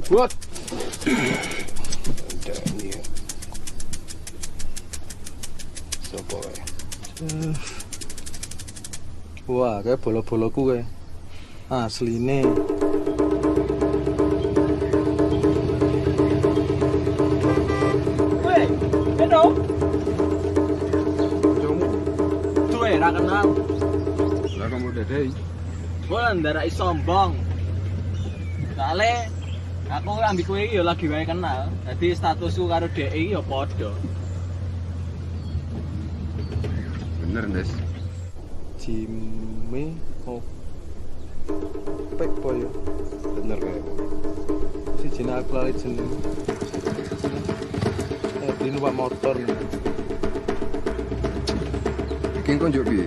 Buat. Ini. Sopo ya? Wah, kayak bolo-boloku kayak. Asline. Weh, Edo. Tuh, ra kenal. Lah kamu dadai. Gua ndarai sombong. Soale aku ambil kowe iki ya lagi wae kenal. Dadi statusku karo dhek iki ya padha. Bener, Des. Jimmy Opek po ya. Bener kayak si Jina aku lali jeneng. Beli numpak motor. Iki kok njuk piye?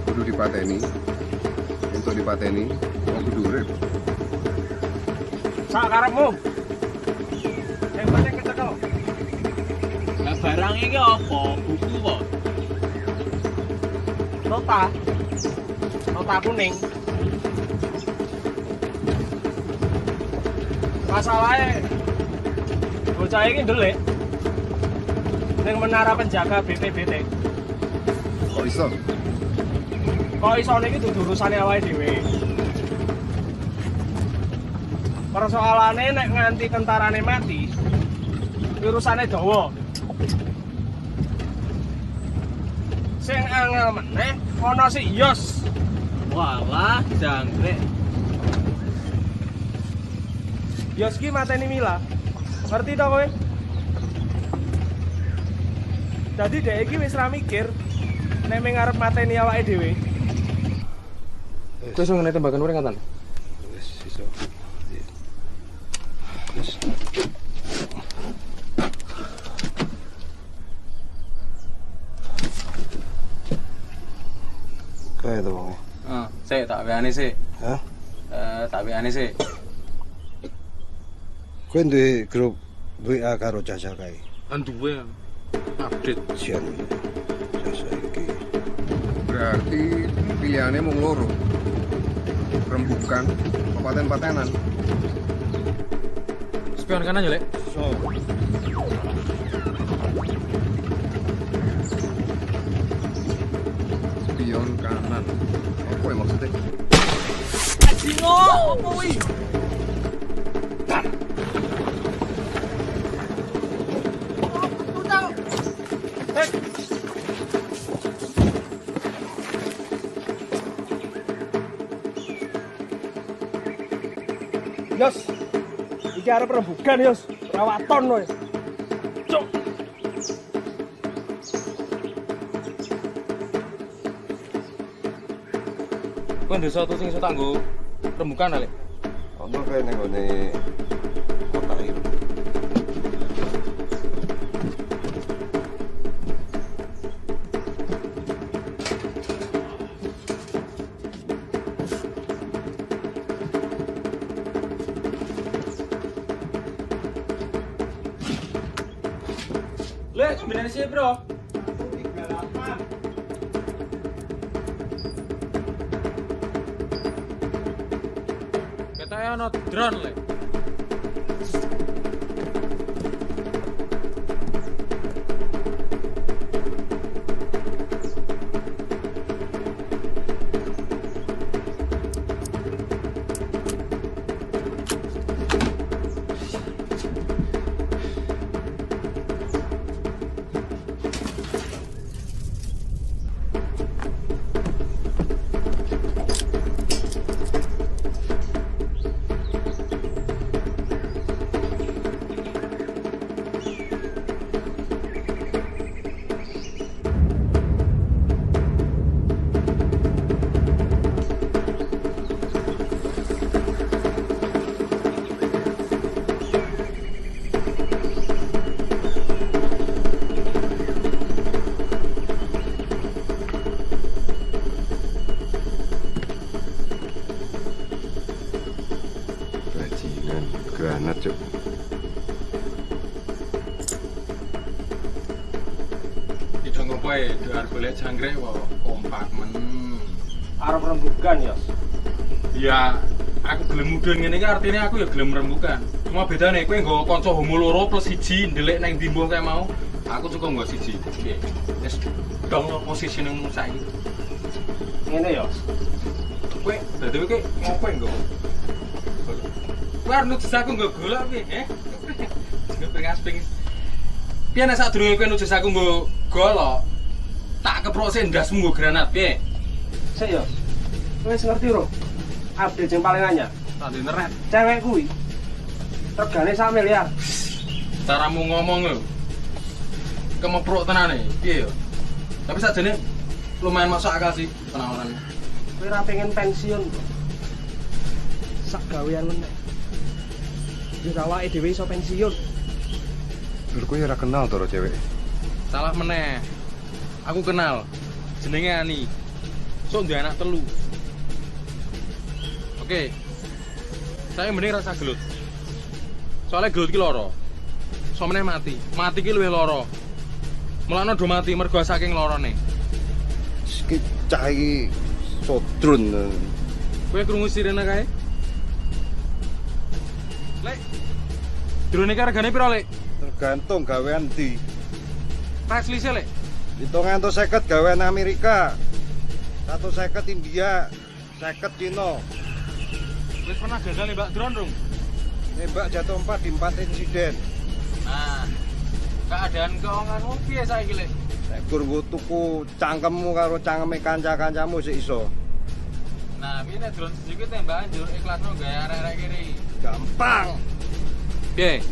Kudu dipateni. Untuk dipateni, kudu urip. Sak karepmu. Yang penting kecekel. Lah barang iki apa? Buku kok. Nota kuning. Masalahnya bocah iki ndelik ning menara penjaga BPBT. Kok iso? Kok iso niki dudu urusane awake dhewe. Persoalane nek nganti tentarane mati, urusane dawa. Sing angel meneh ana si Yos. Walah, jangkrik. Yos ki mateni Mila. Ngerti to kowe? Dadi dhek iki wis ra mikir nek ngarep mateni awake dhewe. Kowe iso ngene tembakan urip ngatan? Wis iso. Wis. Kae to wong. Sik tak weane sik. Hah? Tak weane sik. Kowe duwe grup WA karo Caca kae. Duwe. Update sian. Caca iki. Berarti pilihannya mau ngeloro. Rembukan, paten-patenan. Spion kanan ya, Lek? So. Spion kanan. Apa yang maksudnya? Adingo, apa wi? Yos, iki arep rembugan Yos, rawaton kowe. Cuk. Kowe ndesa tuh sing iso tak nggo rembukan Lek. Ono kae ning ngene kota iki. Lek, sebenarnya sih, Bro. Kayak ono drone le. Granat, Cuk. Tidak ngopoe, doar golek jangkrik kok kompak men. Arep rembugan ya. Ya, aku gelem mudhun ngene iki artine aku ya gelem rembugan. Cuma bedane kowe nggo kanca homo loro plus siji ndelik nang ndi mbuh kae mau. Aku cukup nggo siji. Piye? Wis dong positioningmu saiki. Ngene ya. Kowe dadi kowe ngopo nggo? Kowe arep nuju aku nggo golok piye, Nggo pengasping. Piye nek sadurunge kowe nuju aku nggo golok, tak keprok sik ndasmu nggo granat, piye? Sik ya. Wis ngerti ro. Update yang paling anyar. Tak di internet. Cewek kuwi regane sak miliar. Caramu ngomong lho. Kemeprok tenane, piye yo? Tapi sakjane lumayan masuk akal sih penawaran. Kowe ora pengen pensiun kok. Sak gawean meneh. Yo awake dhewe iso pensiun. Lho kowe ora kenal to cewek. Salah meneh. Aku kenal. Jenenge Ani. Sok duwe anak 3. Oke. Saya mending rasa gelut. Soalnya gelut ki loro. So meneh mati. Mati ki luwih loro. Mulane do mati mergo saking lorone. Iki cah iki sodrun. Kowe krungu sirene kae? Lek. Drone iki regane piro, Lek? Tergantung gawean ndi. Price list Lek. 750 gawean Amerika. 150 India, 50 Cina. Wis pernah gagal nembak drone, Rung? Nembak jatuh 4 di 4 insiden. Nah, keadaan keuanganmu piye saiki, Lek? Nek gur nggo tuku cangkemmu karo cangkeme kanca-kancamu sik iso. Nah, piye nek drone iki tembakan njur iklasno gawe arek-arek kiri. Gampang. Piye?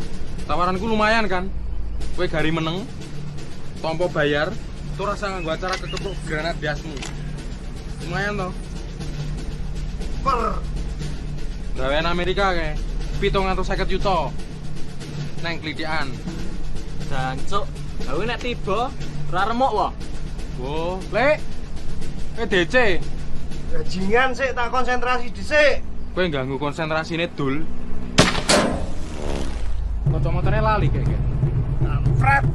Tawaranku lumayan kan? Kowe gari meneng, tompo bayar, tuh rasa nganggo acara kekepruk granat biasmu. Lumayan toh. Gawean Amerika kae. 750 juta. Neng klidikan. Jancuk, gawe nek tiba ora remuk wae. Wo, Lek. DC. Bajingan sik tak konsentrasi dhisik. Kowe ganggu konsentrasine dul. Kacamotane lali kayak. Kampret.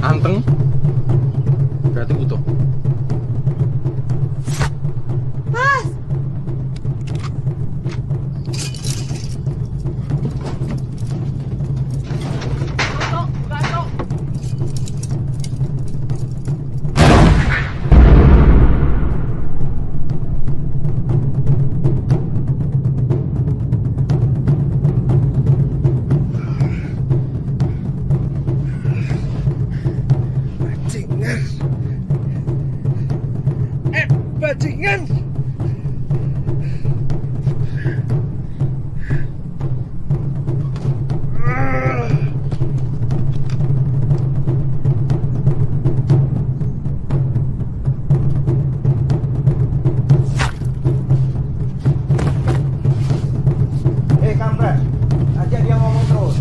Anteng. Berarti utuh. Mas. Bajingan. Kampret, ajak dia ngomong terus.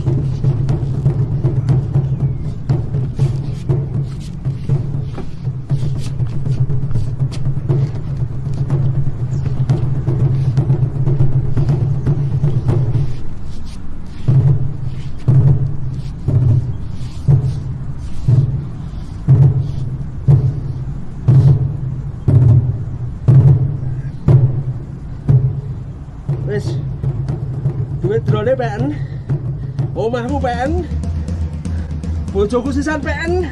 PN. Omahmu PN. Bojoku sisan PN.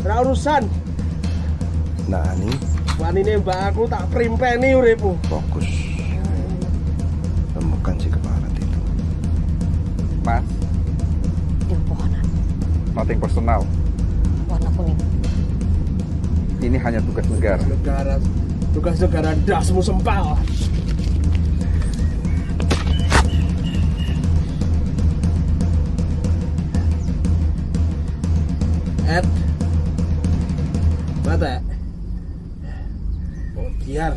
Ora urusan. Nah, ini wanine mbak aku tak primpeni uripmu. Fokus. Temukan si keparat itu. Mas, Di pohonan, nothing personal. warna kuning. Ini hanya tugas negara. Tugas negara dasmu sempal. Ed, mata. Oh, biar.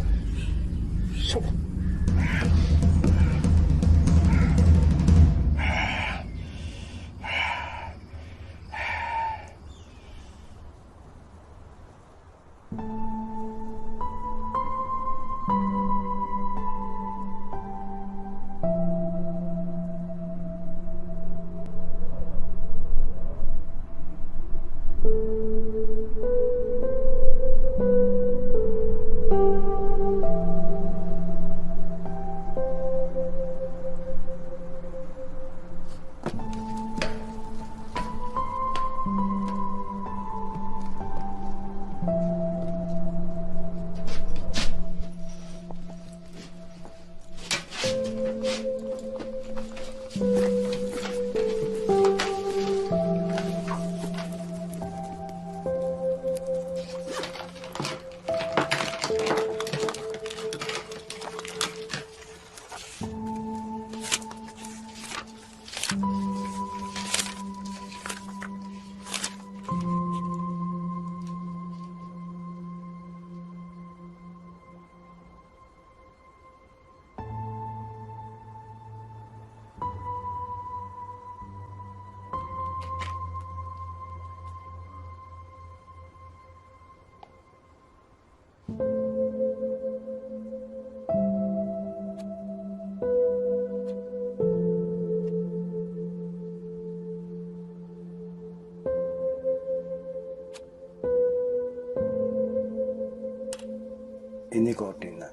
Ini koordinat.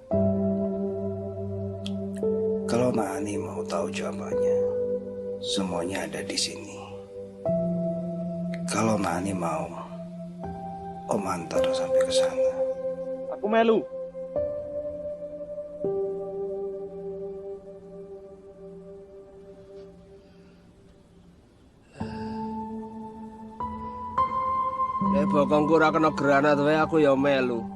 Kalau Nani mau tahu jawabannya, semuanya ada di sini. Kalau Nani mau, Om antar sampai ke sana. Aku melu. Nek bokongku ora kena granat wae aku ya melu.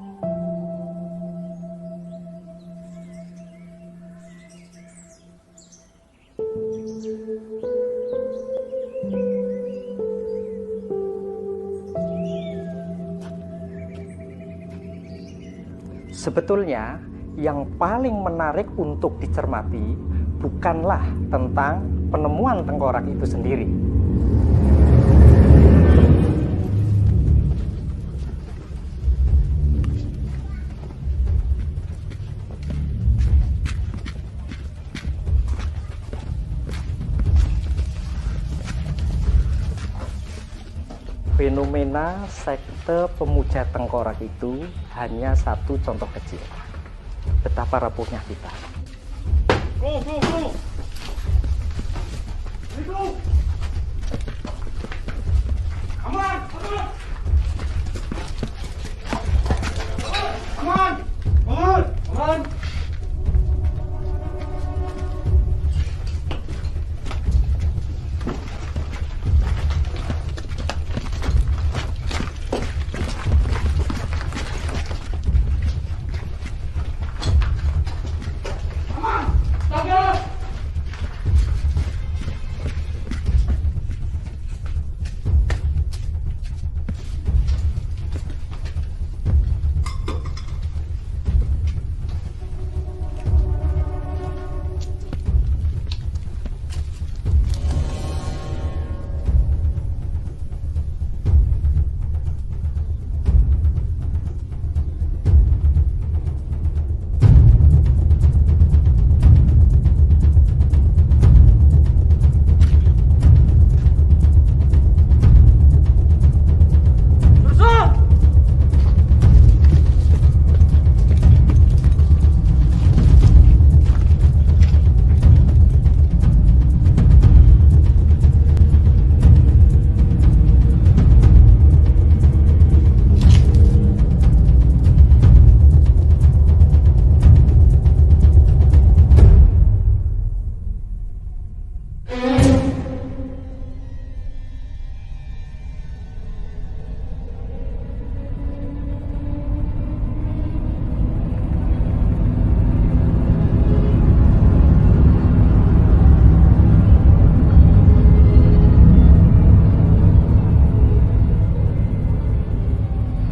Sebetulnya yang paling menarik untuk dicermati bukanlah tentang penemuan tengkorak itu sendiri. Fenomena sekte pemuja tengkorak itu hanya satu contoh kecil. Betapa rapuhnya kita. Go, go, go! Go! Come on, come on! Come on! Come on! Come on!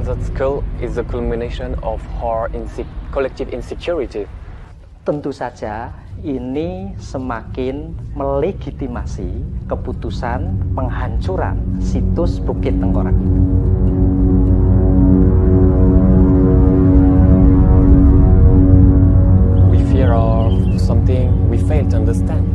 that skull is the culmination of our collective insecurity. Tentu saja ini semakin melegitimasi keputusan penghancuran situs Bukit Tengkorak. We fear of something we fail to understand.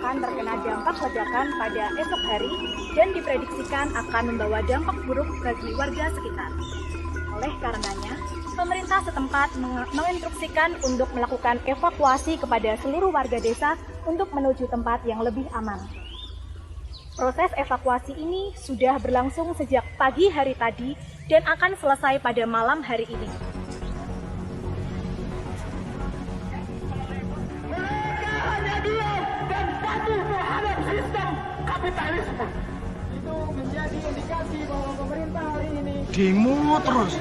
akan terkena dampak ledakan pada esok hari dan diprediksikan akan membawa dampak buruk bagi warga sekitar. Oleh karenanya, pemerintah setempat menginstruksikan untuk melakukan evakuasi kepada seluruh warga desa untuk menuju tempat yang lebih aman. Proses evakuasi ini sudah berlangsung sejak pagi hari tadi dan akan selesai pada malam hari ini. Kapitalisme itu menjadi indikasi bahwa pemerintah hari ini demo terus.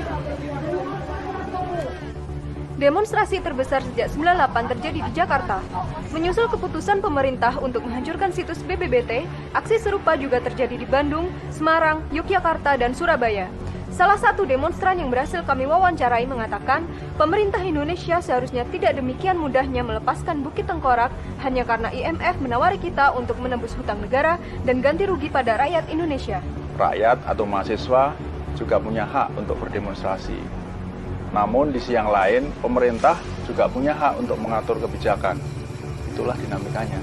Demonstrasi terbesar sejak 98 terjadi di Jakarta. Menyusul keputusan pemerintah untuk menghancurkan situs BBBT, aksi serupa juga terjadi di Bandung, Semarang, Yogyakarta, dan Surabaya. Salah satu demonstran yang berhasil kami wawancarai mengatakan, pemerintah Indonesia seharusnya tidak demikian mudahnya melepaskan Bukit Tengkorak hanya karena IMF menawari kita untuk menembus hutang negara dan ganti rugi pada rakyat Indonesia. Rakyat atau mahasiswa juga punya hak untuk berdemonstrasi. Namun di sisi yang lain, pemerintah juga punya hak untuk mengatur kebijakan. Itulah dinamikanya.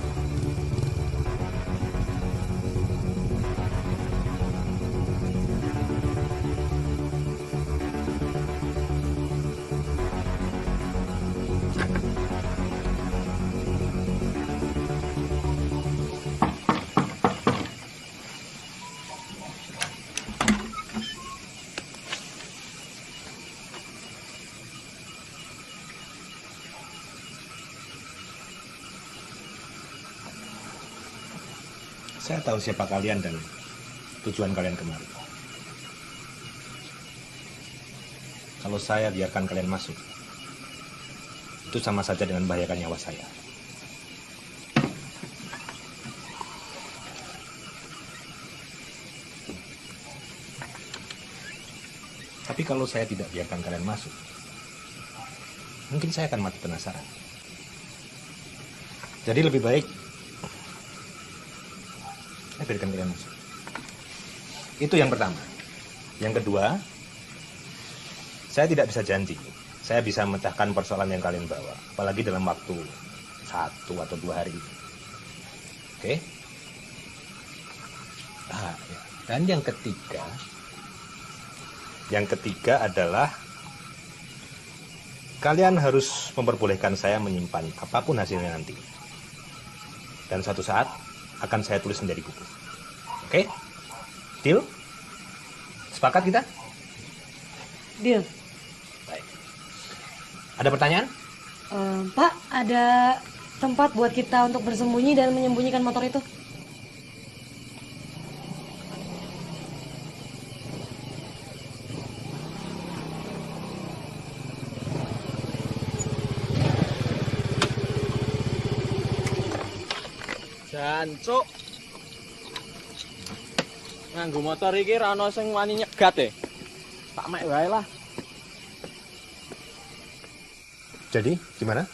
Saya tahu siapa kalian dan tujuan kalian kemari. Kalau saya biarkan kalian masuk, itu sama saja dengan membahayakan nyawa saya. Tapi kalau saya tidak biarkan kalian masuk, mungkin saya akan mati penasaran. Jadi lebih baik saya berikan kalian masuk. Itu yang pertama. Yang kedua, saya tidak bisa janji saya bisa memecahkan persoalan yang kalian bawa, apalagi dalam waktu 1 atau 2 hari. Oke? Ya. Dan yang ketiga adalah kalian harus memperbolehkan saya menyimpan apapun hasilnya nanti. Dan suatu saat akan saya tulis menjadi buku. Oke? Deal? Sepakat kita? Deal. Baik. Ada pertanyaan? Pak, ada tempat buat kita untuk bersembunyi dan menyembunyikan motor itu? Jancuk. Nganggo motor iki ra ono sing wani nyegat e. Tak mek wae lah. Jadi, gimana?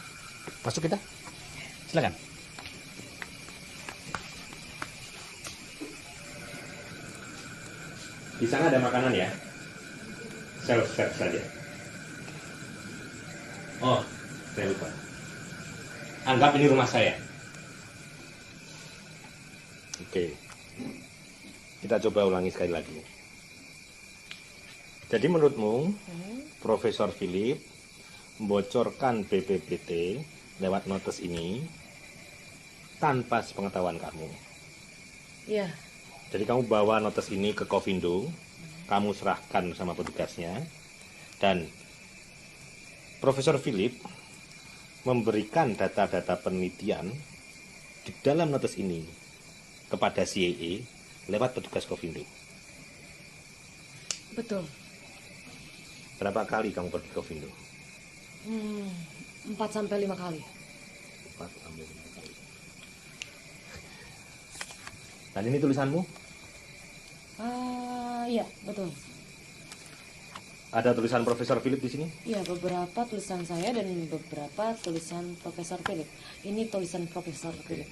Masuk kita? Silakan. Di sana ada makanan ya? Self-serve saja. Oh, saya lupa. Anggap ini rumah saya. Oke. Kita coba ulangi sekali lagi. Jadi menurutmu, Profesor Philip membocorkan BPBT lewat notes ini tanpa sepengetahuan kamu? Iya. Jadi kamu bawa notes ini ke Kofindo, kamu serahkan sama petugasnya, dan Profesor Philip memberikan data-data penelitian di dalam notes ini kepada CIA lewat petugas Kofindo. Betul. Berapa kali kamu pergi ke Kofindo? 4 sampai 5 kali. 4 sampai 5 kali. Dan ini tulisanmu? Iya, betul. Ada tulisan Profesor Philip di sini? Iya, beberapa tulisan saya dan beberapa tulisan Profesor Philip. Ini tulisan Profesor Philip.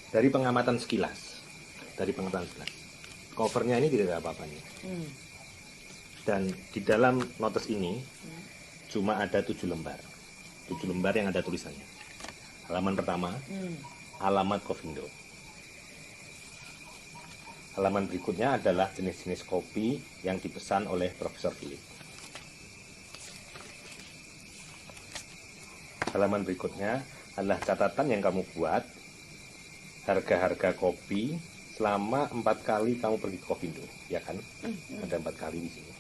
Dari pengamatan sekilas, covernya ini tidak ada apa-apanya. Dan di dalam notes ini cuma ada 7 lembar. 7 lembar yang ada tulisannya. Halaman pertama, alamat Kofindo. Halaman berikutnya adalah jenis-jenis kopi yang dipesan oleh Profesor Philip. Halaman berikutnya adalah catatan yang kamu buat harga-harga kopi selama 4 kali kamu pergi ke Kofindo, ya kan? Ada 4 kali di sini.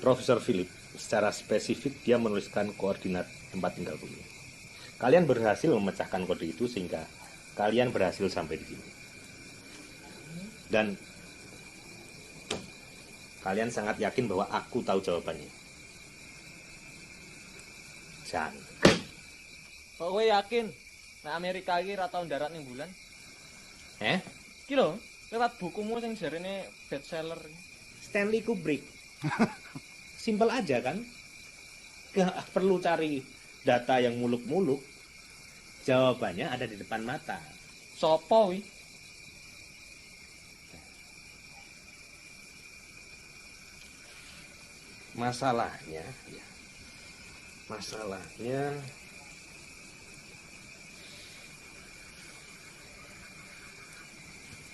Profesor Philip secara spesifik dia menuliskan koordinat tempat tinggal bumi. Kalian berhasil memecahkan kode itu sehingga kalian berhasil sampai di sini. Dan kalian sangat yakin bahwa aku tahu jawabannya. Jangan. Kok gue yakin? Nah Amerika ini ra tau darat ning bulan. Iki lho, lewat bukumu sing jarene bestseller. Stanley Kubrick. Simpel aja kan? Gak perlu cari data yang muluk-muluk. Jawabannya ada di depan mata. Sopo wi? Masalahnya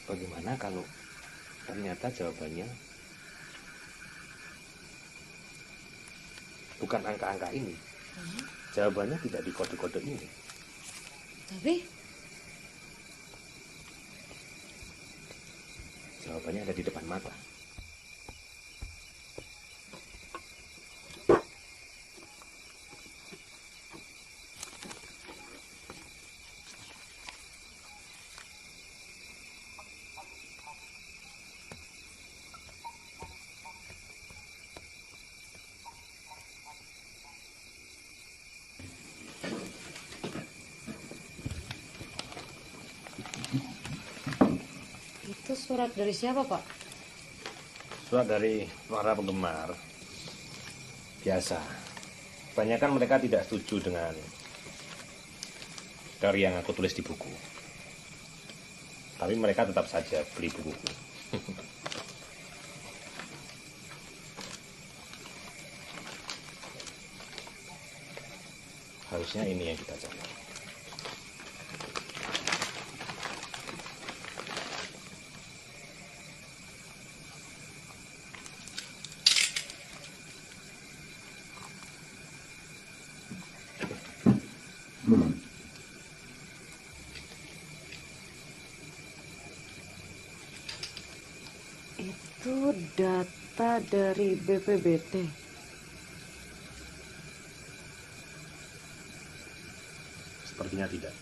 bagaimana kalau ternyata jawabannya bukan angka-angka ini. Jawabannya tidak di kode-kode ini. Tapi jawabannya ada di depan mata. itu surat dari siapa, Pak? Surat dari para penggemar. Biasa. Kebanyakan mereka tidak setuju dengan dari yang aku tulis di buku. Tapi mereka tetap saja beli bukuku. Harusnya ini yang kita cari. Itu data dari BPBT. Sepertinya tidak.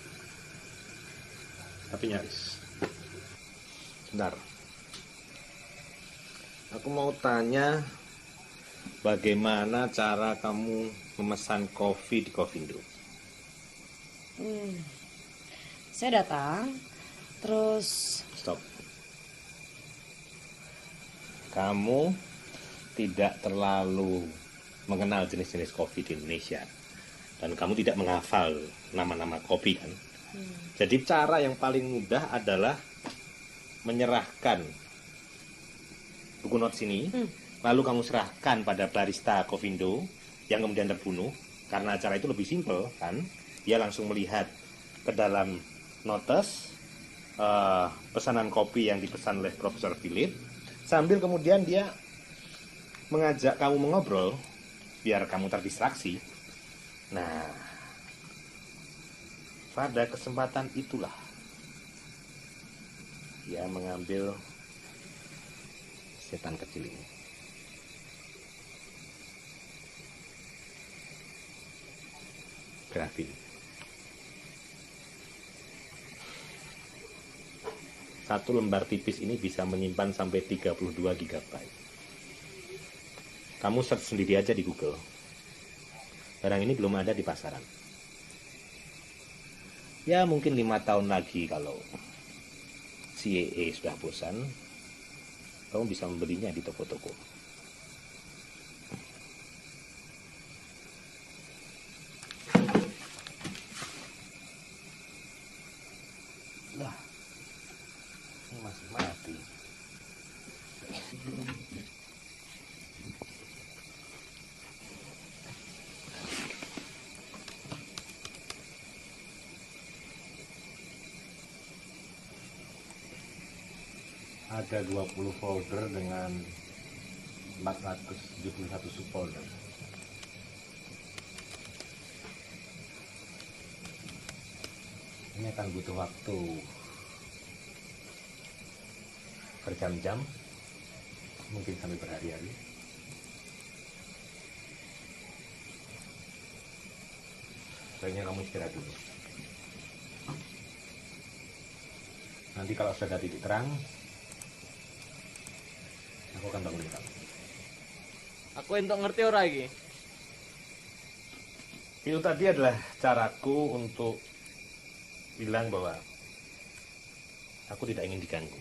Tapi nyaris. Sebentar. Aku mau tanya bagaimana cara kamu memesan kopi di Kofindo? Saya datang, terus... Stop. Kamu tidak terlalu mengenal jenis-jenis kopi di Indonesia. Dan kamu tidak menghafal nama-nama kopi kan? Jadi cara yang paling mudah adalah menyerahkan buku notes ini, lalu kamu serahkan pada barista Kofindo yang kemudian terbunuh. Karena cara itu lebih simpel kan? Dia langsung melihat ke dalam notes pesanan kopi yang dipesan oleh Profesor Philip, sambil kemudian dia mengajak kamu mengobrol biar kamu terdistraksi. Nah, pada kesempatan itulah dia mengambil setan kecil ini. Grafin. Satu lembar tipis ini bisa menyimpan sampai 32 GB. Kamu search sendiri aja di Google. Barang ini belum ada di pasaran. Ya mungkin 5 tahun lagi kalau CAA sudah bosan, kamu bisa membelinya di toko-toko. Nah, ini masih mati. Ada 20 folder dengan 471 subfolder. Ini akan butuh waktu berjam-jam, mungkin sampai berhari-hari. Baiknya kamu istirahat dulu. Nanti kalau sudah ada titik terang, aku akan bangunin kamu. Aku entuk ngerti ora iki? Itu tadi adalah caraku untuk bilang bahwa aku tidak ingin diganggu.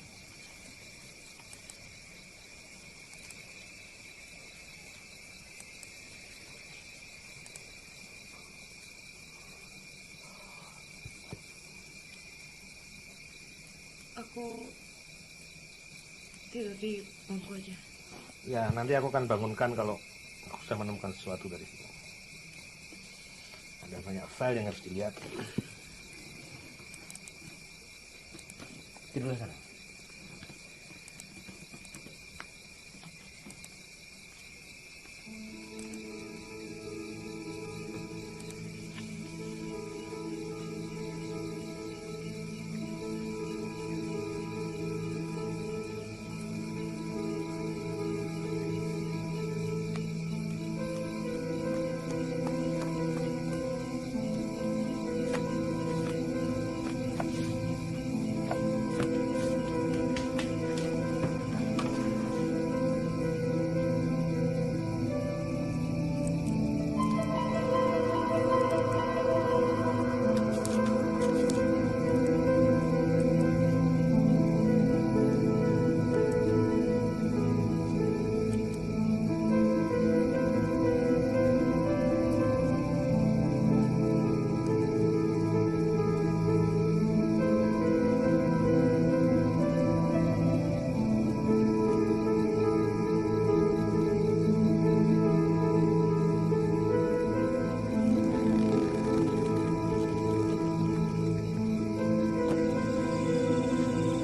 Aku tidur di bangku aja. Ya, nanti aku akan bangunkan kalau aku sudah menemukan sesuatu dari situ. Ada banyak file yang harus dilihat. Tidur di sana.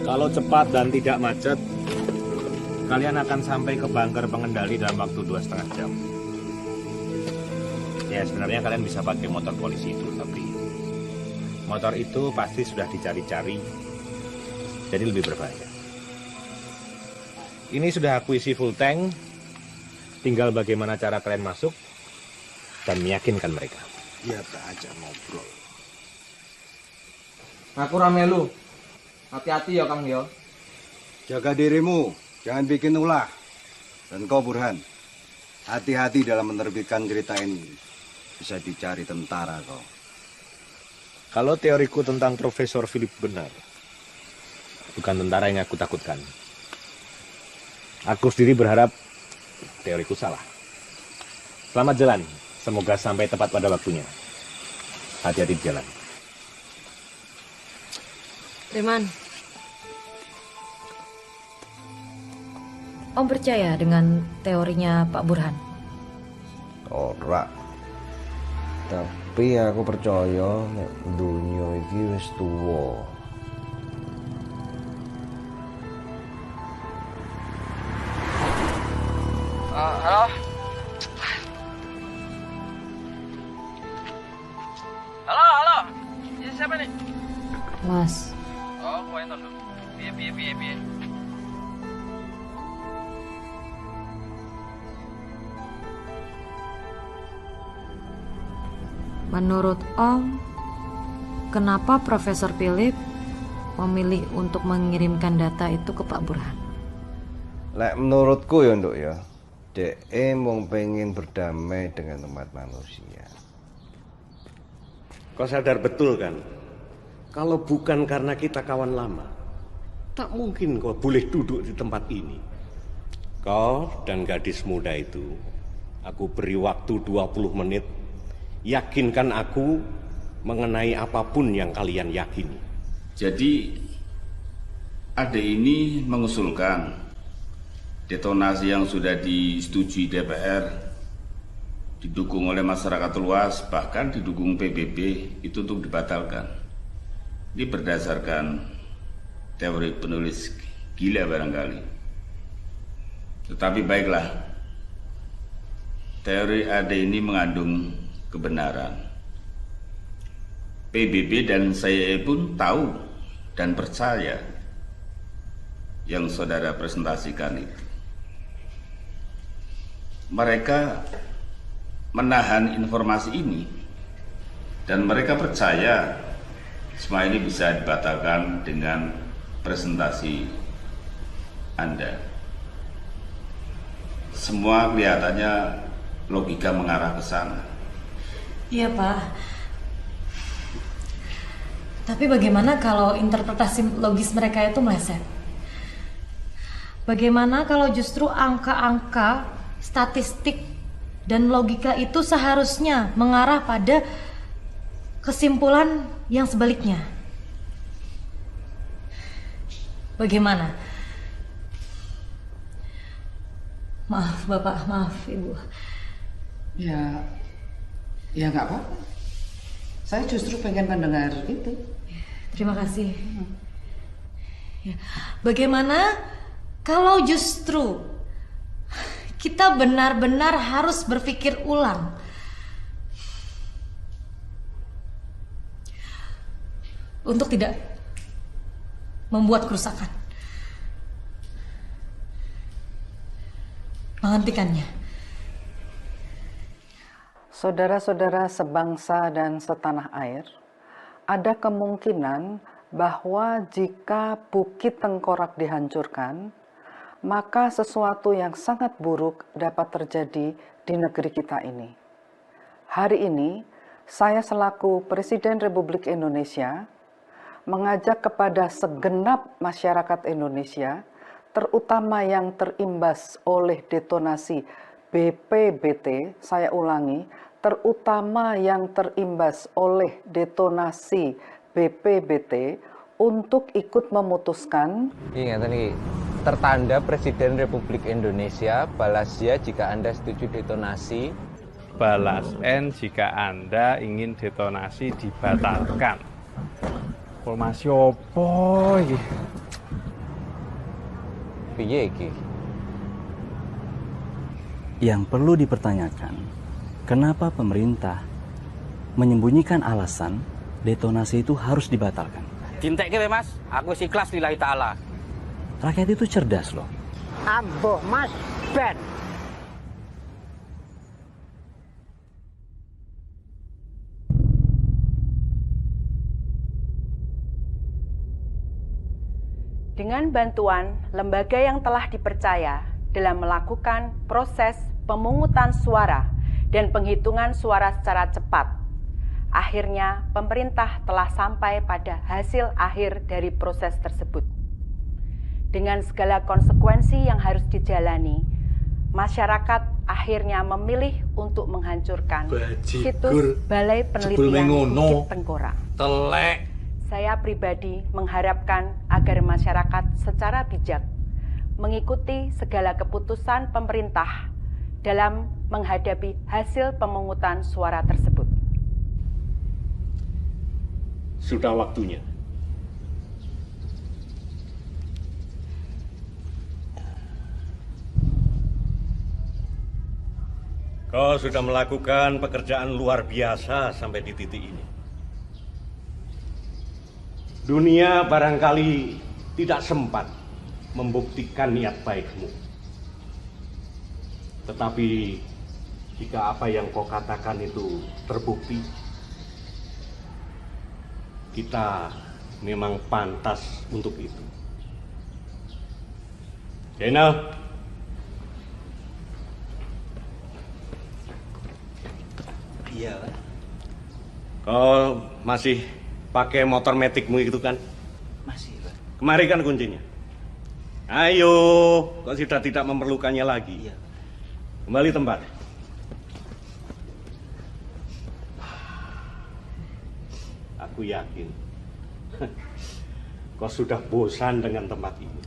Kalau cepat dan tidak macet, kalian akan sampai ke bunker pengendali dalam waktu 2,5 jam. Ya sebenarnya kalian bisa pakai motor polisi itu, tapi motor itu pasti sudah dicari-cari, jadi lebih berbahaya. Ini sudah aku isi full tank, tinggal bagaimana cara kalian masuk dan meyakinkan mereka. Ya tak aja ngobrol. Aku ramelu. Hati-hati ya Kang ya. Jaga dirimu, jangan bikin ulah. Dan kau Burhan, hati-hati dalam menerbitkan cerita ini. Bisa dicari tentara kau. Kalau teoriku tentang Profesor Philip benar, bukan tentara yang aku takutkan. Aku sendiri berharap teoriku salah. Selamat jalan, semoga sampai tepat pada waktunya. Hati-hati di jalan. Reman, Om percaya dengan teorinya Pak Burhan? Ora. Tapi aku percaya nek dunia iki wis tuwa. Halo? Halo? Ini siapa nih? Mas, Oh, gue ento lho. Piye. menurut Om, kenapa Profesor Philip memilih untuk mengirimkan data itu ke Pak Burhan? Lek menurutku ya Nduk ya, DE mung pengen berdamai dengan umat manusia. Kau sadar betul kan, kalau bukan karena kita kawan lama, tak mungkin kau boleh duduk di tempat ini. Kau dan gadis muda itu, aku beri waktu 20 menit, yakinkan aku mengenai apapun yang kalian yakini. Jadi, Ade ini mengusulkan detonasi yang sudah disetujui DPR, didukung oleh masyarakat luas, bahkan didukung PBB, itu untuk dibatalkan. Ini berdasarkan teori penulis gila barangkali. Tetapi baiklah, teori Ade ini mengandung kebenaran. PBB dan saya pun tahu dan percaya yang saudara presentasikan itu. Mereka menahan informasi ini dan mereka percaya semua ini bisa dibatalkan dengan presentasi Anda. Semua kelihatannya logika mengarah ke sana. Iya, Pak. Tapi bagaimana kalau interpretasi logis mereka itu meleset? Bagaimana kalau justru angka-angka, statistik, dan logika itu seharusnya mengarah pada kesimpulan yang sebaliknya? Bagaimana? Maaf Bapak, maaf Ibu. Ya nggak apa-apa. Saya justru pengen mendengar itu. Terima kasih. Ya. Bagaimana kalau justru kita benar-benar harus berpikir ulang? Untuk tidak membuat kerusakan. Menghentikannya. Saudara-saudara sebangsa dan setanah air, ada kemungkinan bahwa jika Bukit Tengkorak dihancurkan, maka sesuatu yang sangat buruk dapat terjadi di negeri kita ini. Hari ini, saya selaku Presiden Republik Indonesia mengajak kepada segenap masyarakat Indonesia, terutama yang terimbas oleh detonasi BPBT, saya ulangi, terutama yang terimbas oleh detonasi BPBT, untuk ikut memutuskan. Ingat nih, tertanda Presiden Republik Indonesia, balas ya jika Anda setuju detonasi. Balas N jika Anda ingin detonasi dibatalkan. Informasi opo iki? Piye iki? Yang perlu dipertanyakan, kenapa pemerintah menyembunyikan alasan detonasi itu harus dibatalkan? Dintek kowe Mas, aku ikhlas lillahi ta'ala. Rakyat itu cerdas loh. Ambo Mas Ben. Dengan bantuan lembaga yang telah dipercaya dalam melakukan proses pemungutan suara dan penghitungan suara secara cepat, akhirnya pemerintah telah sampai pada hasil akhir dari proses tersebut. Dengan segala konsekuensi yang harus dijalani, masyarakat akhirnya memilih untuk menghancurkan Bajigur. situs Balai Penelitian Bukit Tengkorak. Telek. Saya pribadi mengharapkan agar masyarakat secara bijak mengikuti segala keputusan pemerintah dalam menghadapi hasil pemungutan suara tersebut. Sudah waktunya. Kau sudah melakukan pekerjaan luar biasa sampai di titik ini. Dunia barangkali tidak sempat membuktikan niat baikmu. Tetapi jika apa yang kau katakan itu terbukti, kita memang pantas untuk itu. Jenal. Iya, Pak. Kau masih pakai motor metikmu itu kan? Masih, Pak. Kemari kan kuncinya. Ayo, kau sudah tidak memerlukannya lagi. Iya. Kembali tempat. Aku yakin kau sudah bosan dengan tempat ini.